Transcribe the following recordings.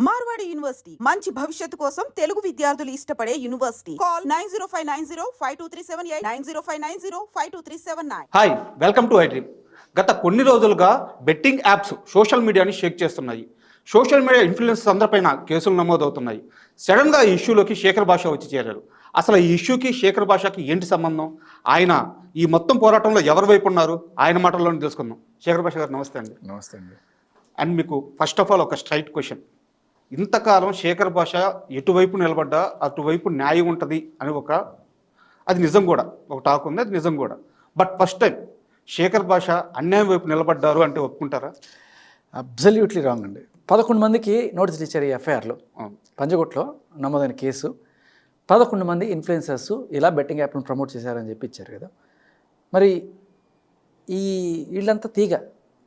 Marwadi university మంచి భవిష్యత్తు కోసం తెలుగు విద్యార్థులు ఇష్టపడే university. Call 9059052378 9059052379. Hi, welcome to iDream. గత కొన్ని రోజులుగా బెట్టింగ్ యాప్స్ సోషల్ మీడియాని షేక్ చేస్తున్నాయి. సోషల్ మీడియా ఇన్ఫ్లుయెన్సర్స్ అందరిపైన కేసులు నమోదవుతున్నాయి. సడన్గా ఈ ఇష్యూలోకి శేఖర్ భాష వచ్చి చేరారు. అసలు ఈ ఇష్యూకి శేఖర్ భాషకి ఏంటి సంబంధం? ఆయన ఈ మొత్తం పోరాటంలో ఎవరి వైపు ఉన్నారు? ఆయన మాటల్లోనే తెలుసుకుందాం. శేఖర్ భాష గారు నమస్తే అండి. నమస్తే అండి. అండ్ మీకు ఫస్ట్ ఆఫ్ ఆల్ ఒక స్ట్రైట్ క్వశ్చన్. ఇంతకాలం శేఖర్ భాష ఎటువైపు నిలబడ్డా అటువైపు న్యాయం ఉంటుంది అని అది నిజం కూడా, ఒక టాక్ ఉంది, అది నిజం కూడా. బట్ ఫస్ట్ టైం శేఖర్ భాష అన్యాయం వైపు నిలబడ్డారు అంటే ఒప్పుకుంటారా? అబ్సల్యూట్లీ రాంగ్ అండి. 11 మందికి నోటీసులు ఇచ్చారు ఈ ఎఫ్ఐఆర్లో. పంజగుట్లో నమోదైన కేసు. 11 మంది ఇన్ఫ్లుయెన్సర్స్ ఇలా బెట్టింగ్ యాప్ను ప్రమోట్ చేశారని చెప్పి ఇచ్చారు కదా. మరి వీళ్ళంతా తీగ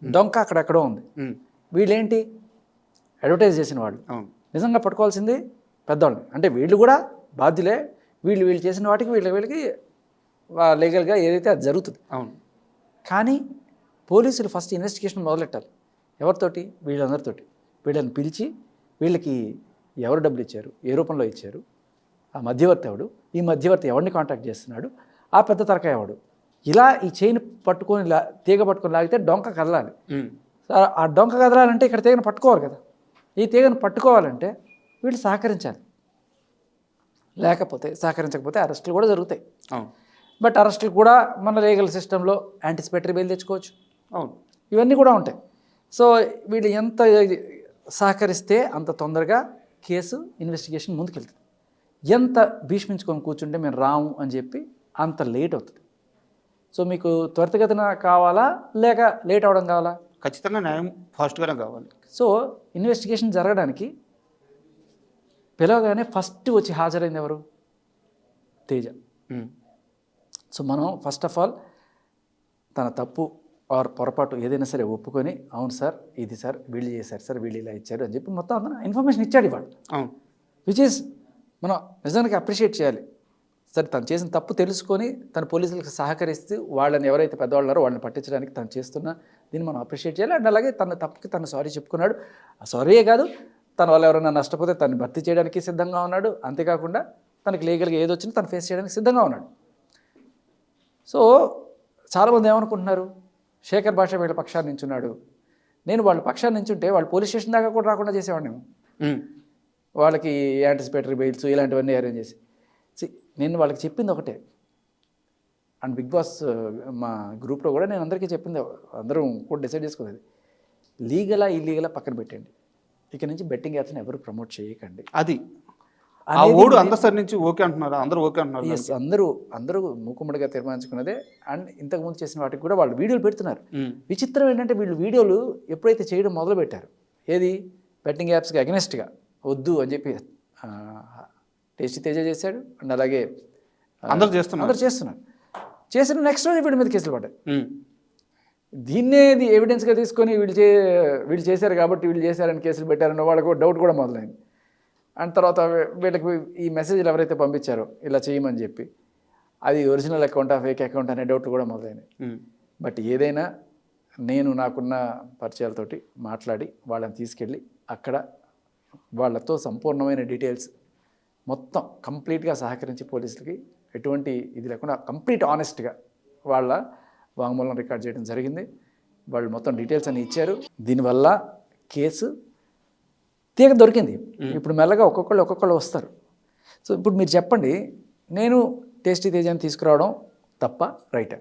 డొంక అక్కడెక్కడో ఉంది. వీళ్ళేంటి అడ్వర్టైజ్ చేసిన వాళ్ళు. నిజంగా పట్టుకోవాల్సింది పెద్దవాళ్ళని. అంటే వీళ్ళు కూడా బాధ్యులే. వీళ్ళు చేసిన వాటికి వీళ్ళకి లీగల్గా ఏదైతే అది జరుగుతుంది. అవును. కానీ పోలీసులు ఫస్ట్ ఇన్వెస్టిగేషన్ మొదలెట్టాలి. ఎవరితోటి? వీళ్ళందరితోటి. వీళ్ళని పిలిచి వీళ్ళకి ఎవరు డబ్బులు ఇచ్చారు, ఏ రూపంలో ఇచ్చారు, ఆ మధ్యవర్తి ఎవడు, ఈ మధ్యవర్తి ఎవరిని కాంటాక్ట్ చేస్తున్నాడు, ఆ పెద్ద తరకాయ ఎవడు, ఇలా ఈ చైన్ పట్టుకొని తీగ పట్టుకొని లాగితే డొంక కదలాలి. ఆ డొంక కదలాలంటే ఇక్కడ తీగను పట్టుకోవాలి కదా. ఈ తీగను పట్టుకోవాలంటే వీళ్ళు సహకరించాలి. లేకపోతే సహకరించకపోతే అరెస్టులు కూడా జరుగుతాయి. బట్ అరెస్టులు కూడా మన లీగల్ సిస్టంలో యాంటిసిపేటరీ బెయిల్ తెచ్చుకోవచ్చు. అవును, ఇవన్నీ కూడా ఉంటాయి. సో వీళ్ళు ఎంత సహకరిస్తే అంత తొందరగా కేసు ఇన్వెస్టిగేషన్ ముందుకెళ్తుంది. ఎంత భీష్మించుకొని కూర్చుంటే మేము రాము అని చెప్పి అంత లేట్ అవుతుంది. సో మీకు త్వరితగతిన కావాలా లేక లేట్ అవ్వడం కావాలా? ఖచ్చితంగా న్యాయం ఫాస్ట్గానే కావాలి. సో ఇన్వెస్టిగేషన్ జరగడానికి పిలవగానే ఫస్ట్ వచ్చి హాజరైంది ఎవరు? తేజ. సో మనం ఫస్ట్ ఆఫ్ ఆల్ తన తప్పు ఆర్ పొరపాటు ఏదైనా సరే ఒప్పుకొని, అవును సార్, ఇది సార్, వీళ్ళు చేశారు సార్, వీళ్ళు ఇలా ఇచ్చారు అని చెప్పి మొత్తం అతను ఇన్ఫర్మేషన్ ఇచ్చాడు ఇవాళ. విచ్ ఈజ్ మనం నిజానికి అప్రిషియేట్ చేయాలి. సరే, తను చేసిన తప్పు తెలుసుకొని తన పోలీసులకు సహకరిస్తూ వాళ్ళని ఎవరైతే పెద్దవాళ్ళారో వాళ్ళని పట్టించడానికి తను చేస్తున్న దీన్ని మనం అప్రిషియేట్ చేయాలి. అండ్ అలాగే తన తప్పుకి తను సారీ చెప్పుకున్నాడు. ఆ సారీయే కాదు, తన వల్ల ఎవరైనా నష్టపోతే తను భర్తీ చేయడానికి సిద్ధంగా ఉన్నాడు. అంతేకాకుండా తనకి లీగల్గా ఏది వచ్చినా తను ఫేస్ చేయడానికి సిద్ధంగా ఉన్నాడు. సో చాలామంది ఏమనుకుంటున్నారు, శేఖర్ భాష వీళ్ళ పక్షాన్ని నించున్నాడు. నేను వాళ్ళ పక్షాన్ని నించుంటే వాళ్ళు పోలీస్ స్టేషన్ దాకా కూడా రాకుండా చేసేవాడిని. వాళ్ళకి యాంటిసిపేటరీ బెయిల్స్ ఇలాంటివన్నీ అరేంజ్ చేసి నేను వాళ్ళకి చెప్పింది ఒకటే. అండ్ బిగ్ బాస్ మా గ్రూప్లో కూడా నేను అందరికీ చెప్పింది, అందరం కూడా డిసైడ్ చేసుకునేది, లీగలా ఇల్లీగలా పక్కన పెట్టండి. ఇక నుంచి బెట్టింగ్ యాప్స్ని ఎవరు ప్రమోట్ చేయకండి. అది ఆ ఓడు అందరి నుంచి ఓకే అంటున్నారు, అందరూ ఓకే అంటున్నారు. ఎస్, అందరూ మూకుమ్మడిగా తీర్మానించుకున్నదే. అండ్ ఇంతకుముందు చేసిన వాటికి కూడా వాళ్ళు వీడియోలు పెడుతున్నారు. విచిత్రం ఏంటంటే వీళ్ళు వీడియోలు ఎప్పుడైతే చేయడం మొదలుపెట్టారు, ఏది బెట్టింగ్ యాప్స్కి అగెనిస్ట్గా వద్దు అని చెప్పి టేస్టీ తేజ చేశాడు. అండ్ అలాగే అందరూ చేస్తున్నారు. చేసిన నెక్స్ట్ రోజు వీడి మీద కేసులు పడ్డాయి. దీన్నే ఎవిడెన్స్గా తీసుకొని వీళ్ళు చేశారు కాబట్టి వీళ్ళు చేశారని కేసులు పెట్టారన్న వాళ్ళకు డౌట్ కూడా మొదలైంది. అండ్ తర్వాత వీళ్ళకి ఈ మెసేజ్లు ఎవరైతే పంపించారో ఇలా చేయమని చెప్పి, అది ఒరిజినల్ అకౌంటా ఫేక్ అకౌంట్ అనే డౌట్లు కూడా మొదలైనాయి. బట్ ఏదైనా నేను నాకున్న పరిచయాలతోటి మాట్లాడి వాళ్ళని తీసుకెళ్ళి అక్కడ వాళ్ళతో సంపూర్ణమైన డీటెయిల్స్ మొత్తం కంప్లీట్గా సహకరించి పోలీసులకి ఎటువంటి ఇది లేకుండా కంప్లీట్ ఆనెస్ట్గా వాళ్ళ వాంగ్మూలం రికార్డ్ చేయడం జరిగింది. వాళ్ళు మొత్తం డీటెయిల్స్ అన్ని ఇచ్చారు. దీనివల్ల కేసు తీగ దొరికింది. ఇప్పుడు మెల్లగా ఒక్కొక్కళ్ళు వస్తారు. సో ఇప్పుడు మీరు చెప్పండి, నేను టేస్టీ తేజాన్ని తీసుకురావడం తప్ప రైటా?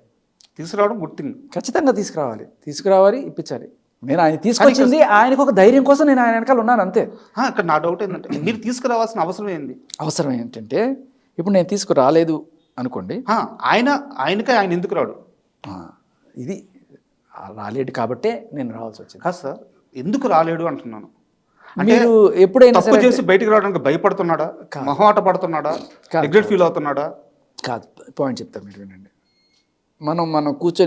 తీసుకురావడం గుర్తింది. ఖచ్చితంగా తీసుకురావాలి, ఇప్పించాలి. నేను ఆయన తీసుకొచ్చింది ఆయనకు ఒక ధైర్యం కోసం నేను ఆయన వెనకాల ఉన్నాను అంతే. ఇక్కడ నా డౌట్ ఏంటంటే మీరు తీసుకురావాల్సిన అవసరం ఏంటంటే ఇప్పుడు నేను తీసుకురాలేదు అనుకోండి, ఆయన ఎందుకు రాడు? ఇది రాలేడు కాబట్టే నేను రావాల్సి వచ్చింది. కాదు సార్, ఎందుకు రాలేడు అంటున్నాను. మీరు ఎప్పుడైనా తప్పు చేసి బయటకు రావడానికి భయపడుతున్నాడా, మొహమాట పడుతున్నాడా, రిగ్రెట్ ఫీల్ అవుతున్నాడా? కాదు, పాయింట్ చెప్తాను, మీరు వినండి. మనం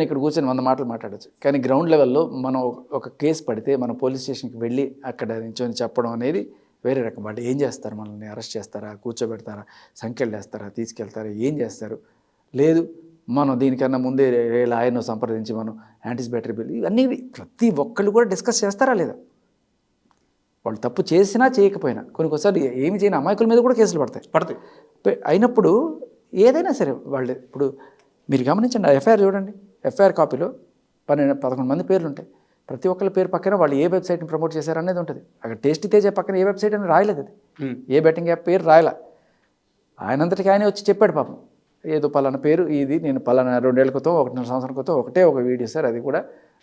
ఇక్కడ కూర్చొని 100 మాటలు మాట్లాడచ్చు. కానీ గ్రౌండ్ లెవెల్లో మనం ఒక కేసు పడితే మనం పోలీస్ స్టేషన్కి వెళ్ళి అక్కడ నించొని చెప్పడం అనేది వేరే రకం. వాళ్ళు ఏం చేస్తారు? మనల్ని అరెస్ట్ చేస్తారా, కూర్చోబెడతారా, సంఖ్యలు వేస్తారా, తీసుకెళ్తారా, ఏం చేస్తారు? లేదు, మనం దీనికన్నా ముందే లాయర్ను సంప్రదించి మనం యాంటిసిపేటరీ బిల్ ఇవన్నీ ప్రతి ఒక్కళ్ళు కూడా డిస్కస్ చేస్తారా లేదా? వాళ్ళు తప్పు చేసినా చేయకపోయినా కొన్నిసార్లు ఏమి చేయని అమాయకుల మీద కూడా కేసులు పడతాయి. అయినప్పుడు ఏదైనా సరే వాళ్ళు ఇప్పుడు మీరు గమనించండి, ఎఫ్ఐఆర్ చూడండి, ఎఫ్ఐఆర్ కాపీలో 11 మంది పేర్లు ఉంటాయి. ప్రతి ఒక్కరి పేరు పక్కన వాళ్ళు ఏ వెబ్సైట్ని ప్రమోట్ చేశారు అనేది ఉంటుంది. అక్కడ టేస్టీ తేజ పక్కన ఏ వెబ్సైట్ అని రాయలేదు, అది ఏ బెట్టింగ్ యాప్ పేరు రాయలా. ఆయనంతటికి ఆయనే వచ్చి చెప్పాడు పాపం, ఏదో పలానా పేరు ఇది, నేను పలానా 2 ఏళ్ల క్రితం 1.5 సంవత్సరం క్రితం ఒక వీడియో సార్, అది కూడా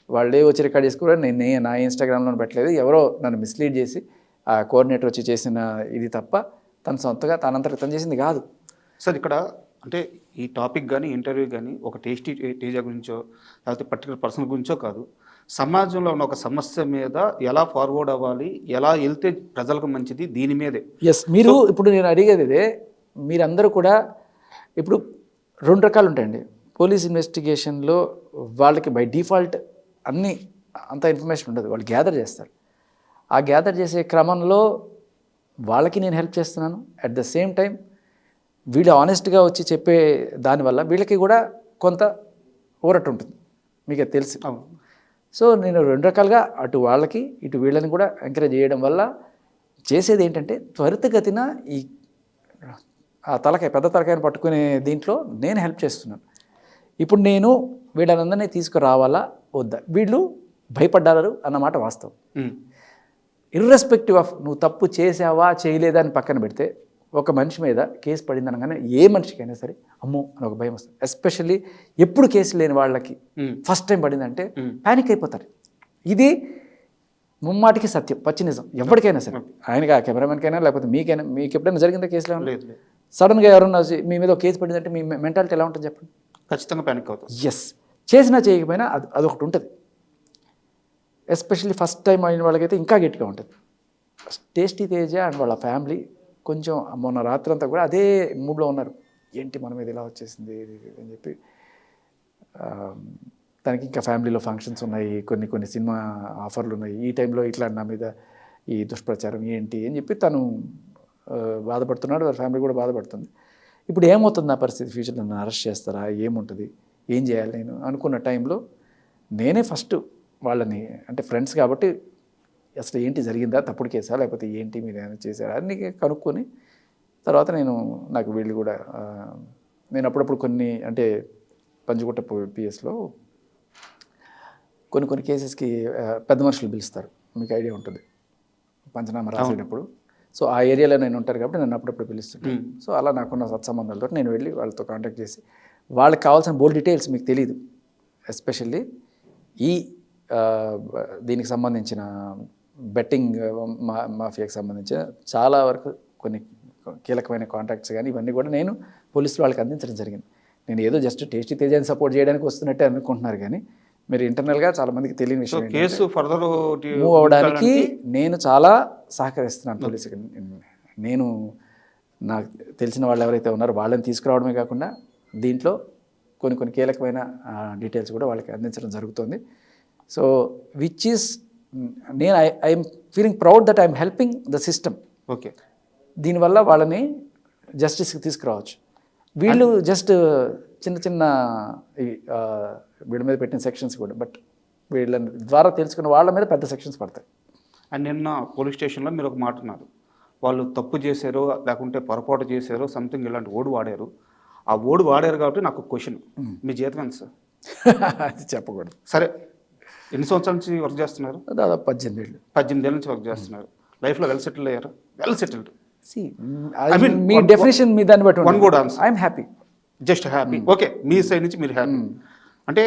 వాళ్ళే వచ్చి రికార్డ్ చేసుకున్నారు, నేను నా ఇన్స్టాగ్రామ్లో పెట్టలేదు, ఎవరో నన్ను మిస్లీడ్ చేసి ఆ కోఆర్డినేటర్ వచ్చి చేసిన ఇది తప్ప తన సొంతగా తనంతటి తను చేసింది కాదు. సార్ ఇక్కడ అంటే ఈ టాపిక్ కానీ ఇంటర్వ్యూ కానీ ఒక టేస్టీ తేజ గురించో లేకపోతే పర్టికులర్ పర్సన్ గురించో కాదు, సమాజంలో ఉన్న ఒక సమస్య మీద ఎలా ఫార్వర్డ్ అవ్వాలి, ఎలా వెళ్తే ప్రజలకు మంచిది, దీని మీదే. ఎస్, మీరు ఇప్పుడు నేను అడిగేది ఇదే, మీరందరూ కూడా ఇప్పుడు 2 రకాలు ఉంటాయండి. పోలీస్ ఇన్వెస్టిగేషన్లో వాళ్ళకి బై డిఫాల్ట్ అన్నీ అంత ఇన్ఫర్మేషన్ ఉండదు, వాళ్ళు గ్యాదర్ చేస్తారు. ఆ గ్యాదర్ చేసే క్రమంలో వాళ్ళకి నేను హెల్ప్ చేస్తున్నాను. అట్ ద సేమ్ టైం వీళ్ళు ఆనెస్ట్గా వచ్చి చెప్పే దానివల్ల వీళ్ళకి కూడా కొంత ఊరట ఉంటుంది, మీకు అది తెలుసు. సో నేను 2 రకాలుగా అటు వాళ్ళకి ఇటు వీళ్ళని కూడా ఎంకరేజ్ చేయడం వల్ల చేసేది ఏంటంటే త్వరితగతిన ఈ ఆ పెద్ద తలకాయను పట్టుకునే దీంట్లో నేను హెల్ప్ చేస్తున్నాను. ఇప్పుడు నేను వీళ్ళనందరినీ తీసుకురావాలా వద్దా, వీళ్ళు భయపడ్డారు అన్నమాట వాస్తవం. ఇర్రెస్పెక్టివ్ ఆఫ్ నువ్వు తప్పు చేసావా చేయలేదా అని పక్కన పెడితే, ఒక మనిషి మీద కేసు పడింది అనగానే ఏ మనిషికైనా సరే అమ్మో అని ఒక భయం వస్తుంది. ఎస్పెషల్లీ ఎప్పుడు కేసు లేని వాళ్ళకి ఫస్ట్ టైం పడిందంటే ప్యానిక్ అయిపోతారు. ఇది ముమ్మాటికి సత్యం, పచ్చి నిజం. ఎవరికైనా సరే, ఆయనకి ఆ కెమెరామెన్కైనా లేకపోతే మీకైనా, మీకు ఎప్పుడైనా జరిగిందా కేసులో? సడన్గా ఎవరన్నా మీ మీద ఒక కేసు పడిందంటే మీ మెంటాలిటీ ఎలా ఉంటుంది చెప్పండి? ఖచ్చితంగా ప్యానిక్ అవుతుంది. ఎస్, చేసినా చేయకపోయినా అదొకటి ఉంటుంది. ఎస్పెషల్లీ ఫస్ట్ టైం అయిన వాళ్ళకైతే ఇంకా గట్టిగా ఉంటుంది. టేస్టీ తేజ అండ్ వాళ్ళ ఫ్యామిలీ కొంచెం మొన్న రాత్రి అంతా కూడా అదే మూడ్లో ఉన్నారు. ఏంటి మన మీద ఇలా వచ్చేసింది అని చెప్పి. తనకి ఇంకా ఫ్యామిలీలో ఫంక్షన్స్ ఉన్నాయి, కొన్ని సినిమా ఆఫర్లు ఉన్నాయి, ఈ టైంలో ఇట్లా నా మీద ఈ దుష్ప్రచారం ఏంటి అని చెప్పి తను బాధపడుతున్నాడు, వాళ్ళ ఫ్యామిలీ కూడా బాధపడుతుంది. ఇప్పుడు ఏమవుతుంది నా పరిస్థితి, ఫ్యూచర్లో నన్ను అరెస్ట్ చేస్తారా, ఏముంటుంది, ఏం చేయాలి నేను అనుకున్న టైంలో నేనే ఫస్ట్ వాళ్ళని, అంటే ఫ్రెండ్స్ కాబట్టి అసలు ఏంటి జరిగిందా, తప్పుడు కేసా లేకపోతే ఏంటి మీరు ఏమైనా చేశారా అన్నీ కనుక్కొని తర్వాత నాకు వీళ్ళు కూడా నేను అప్పుడప్పుడు కొన్ని అంటే పంజగుట్ట పిఎస్లో కొన్ని కేసెస్కి పెద్ద మనుషులు పిలుస్తారు, మీకు ఐడియా ఉంటుంది పంచనామా రాసేటప్పుడు. సో ఆ ఏరియాలో నేను ఉంటారు కాబట్టి నన్ను అప్పుడప్పుడు పిలుస్తుంటాను. సో అలా నాకున్న సత్సంబంధాలతో నేను వెళ్ళి వాళ్ళతో కాంటాక్ట్ చేసి వాళ్ళకి కావాల్సిన బోల్ డీటెయిల్స్ మీకు తెలియదు, ఎస్పెషల్లీ ఈ దీనికి సంబంధించిన బెట్టింగ్ మాఫియాకి సంబంధించిన చాలా వరకు కొన్ని కీలకమైన కాంటాక్ట్స్ కానీ ఇవన్నీ కూడా నేను పోలీసులు వాళ్ళకి అందించడం జరిగింది. నేను ఏదో జస్ట్ టేస్టీ తేజాన్ని సపోర్ట్ చేయడానికి వస్తున్నట్టే అనుకుంటున్నారు, కానీ మీరు ఇంటర్నల్గా చాలామందికి తెలియని విషయం కేసు ఫర్దర్ మూవ్ అవ్వడానికి నేను చాలా సహకరిస్తున్నాను పోలీసుకి. నేను నాకు తెలిసిన వాళ్ళు ఎవరైతే ఉన్నారో వాళ్ళని తీసుకురావడమే కాకుండా దీంట్లో కొన్ని కీలకమైన డీటెయిల్స్ కూడా వాళ్ళకి అందించడం జరుగుతుంది. సో విచ్ ఈస్ నేను I'm feeling proud that I'm helping the system. Okay, దీనివల్ల వాళ్ళని జస్టిస్కి తీసుకురావచ్చు. వీళ్ళు జస్ట్ చిన్న వీళ్ళ మీద పెట్టిన సెక్షన్స్ కూడా, బట్ వీళ్ళ ద్వారా తెలుసుకున్న వాళ్ళ మీద పెద్ద సెక్షన్స్ పడతాయి. అండ్ నిన్న పోలీస్ స్టేషన్లో మీరు ఒక మాట ఉన్నారు, వాళ్ళు తప్పు చేశారో లేకుంటే పొరపాటు చేశారో సంథింగ్ ఇలాంటి ఓడి వాడారు. ఆ ఓడి వాడారు కాబట్టి నాకు క్వశ్చన్, మీ జీతం ఎంత సార్? అది చెప్పకూడదు. సరే, ఎన్ని సంవత్సరాల నుంచి వర్క్ చేస్తున్నారు? దాదాపు 18 ఏళ్ళు. 18 ఏళ్ళ నుంచి వర్క్ చేస్తున్నారు. లైఫ్లో వెల్ సెటిల్డ్ అయ్యారు? Well settled. మీ డెఫినేషన్ మీ దాన్ని బట్టి one good answer. I'm happy, just happy. Okay, మీ సైడ్ నుంచి మీరు హ్యాపీ అంటే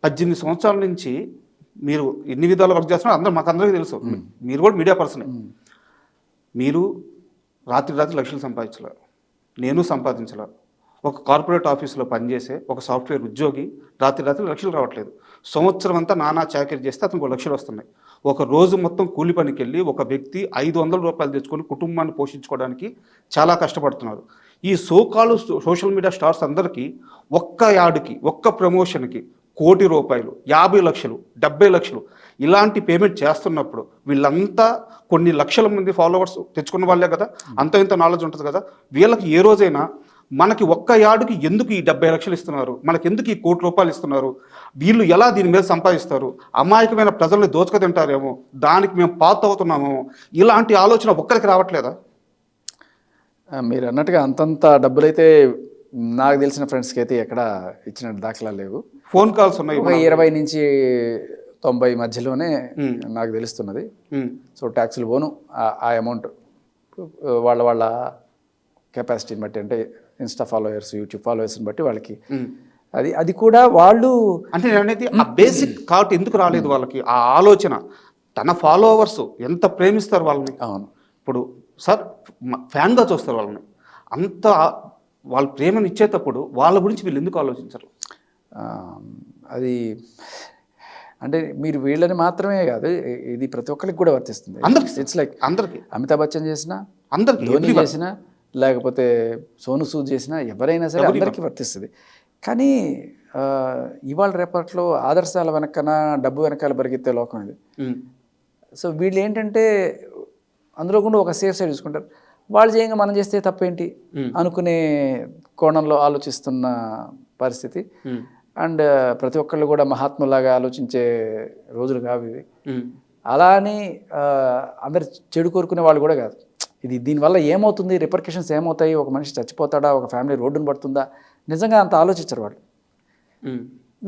18 సంవత్సరాల నుంచి మీరు ఎన్ని విధాలు వర్క్ చేస్తున్నారు మాకు అందరికీ తెలుసు. మీరు కూడా మీడియా పర్సనే. మీరు రాత్రి లక్షలు సంపాదించలేరు, నేను సంపాదించలే. ఒక కార్పొరేట్ ఆఫీసులో పనిచేసే ఒక సాఫ్ట్వేర్ ఉద్యోగి రాత్రి లక్షలు రావట్లేదు. సంవత్సరం అంతా నానా చాకరీ చేస్తే అతనికి 1 లక్షలు వస్తున్నాయి. ఒక రోజు మొత్తం కూలి పనికి వెళ్ళి ఒక వ్యక్తి 500 రూపాయలు తెచ్చుకొని కుటుంబాన్ని పోషించుకోవడానికి చాలా కష్టపడుతున్నారు. ఈ సోకాలు సోషల్ మీడియా స్టార్స్ అందరికీ ఒక్క యాడ్కి, ఒక్క ప్రమోషన్కి 1 కోటి రూపాయలు, 50 లక్షలు, 70 లక్షలు ఇలాంటి పేమెంట్ చేస్తున్నప్పుడు వీళ్ళంతా కొన్ని లక్షల మంది ఫాలోవర్స్ తెచ్చుకున్న వాళ్ళే కదా, అంత ఇంత నాలెడ్జ్ ఉంటుంది కదా. వీళ్ళకి ఏ రోజైనా మనకి ఒక్క యార్డుకి ఎందుకు ఈ 70 లక్షలు ఇస్తున్నారు, మనకి ఎందుకు ఈ ₹1,00,00,000 ఇస్తున్నారు, వీళ్ళు ఎలా దీని మీద సంపాదిస్తారు, అమాయకమైన ప్రజల్ని దోచుకు తింటారేమో, దానికి మేము పాత అవుతున్నామేమో, ఇలాంటి ఆలోచన ఒక్కరికి రావట్లేదా? మీరు అన్నట్టుగా అంతంత డబ్బులైతే నాకు తెలిసిన ఫ్రెండ్స్కి అయితే ఎక్కడ ఇచ్చిన దాఖలా లేవు. ఫోన్ కాల్స్ ఉన్నాయి. ఒక 20 నుంచి 90 మధ్యలోనే నాకు తెలుస్తున్నది. సో ట్యాక్సులు పోను ఆ అమౌంట్ వాళ్ళ కెపాసిటీని బట్టి, అంటే ఇన్స్టా ఫాలోవర్స్, యూట్యూబ్ ఫాలోవర్స్ని బట్టి వాళ్ళకి అది కూడా వాళ్ళు అంటే అనేది ఆ బేసిక్ థాట్ ఎందుకు రాలేదు వాళ్ళకి, ఆ ఆలోచన. తన ఫాలోవర్స్ ఎంత ప్రేమిస్తారు వాళ్ళని. అవును, ఇప్పుడు సార్ ఫ్యాన్గా చూస్తారు వాళ్ళని, అంత వాళ్ళ ప్రేమను ఇచ్చేటప్పుడు వాళ్ళ గురించి వీళ్ళు ఎందుకు ఆలోచించరు? అది అంటే మీరు వీళ్ళని మాత్రమే కాదు, ఇది ప్రతి ఒక్కరికి కూడా వర్తిస్తుంది. అందరికి, ఇట్స్ లైక్ అందరికి, అమితాబ్ బచ్చన్ చేసినా, అందరికి, ధోని చేసినా, లేకపోతే సోను సూద్ చేసినా, ఎవరైనా సరే అందరికీ వర్తిస్తుంది. కానీ ఇవాళ రేపట్లో ఆదర్శాల వెనకన డబ్బు వెనకాల పరిగెత్తే లోకం ఇది. సో వీళ్ళు ఏంటంటే అందులో కూడా ఒక సేఫ్ సైడ్ చూసుకుంటారు. వాళ్ళు చేయంగా మనం చేస్తే తప్పేంటి అనుకునే కోణంలో ఆలోచిస్తున్న పరిస్థితి. అండ్ ప్రతి ఒక్కళ్ళు కూడా మహాత్ములాగా ఆలోచించే రోజులు కావు ఇవి. అలా అని అందరు చెడు కోరుకునే వాళ్ళు కూడా కాదు. ఇది దీనివల్ల ఏమవుతుంది, రిపర్కషన్స్ ఏమవుతాయి, ఒక మనిషి చచ్చిపోతాడా, ఒక ఫ్యామిలీ రోడ్డును పడుతుందా, నిజంగా అంత ఆలోచించరు వాళ్ళు.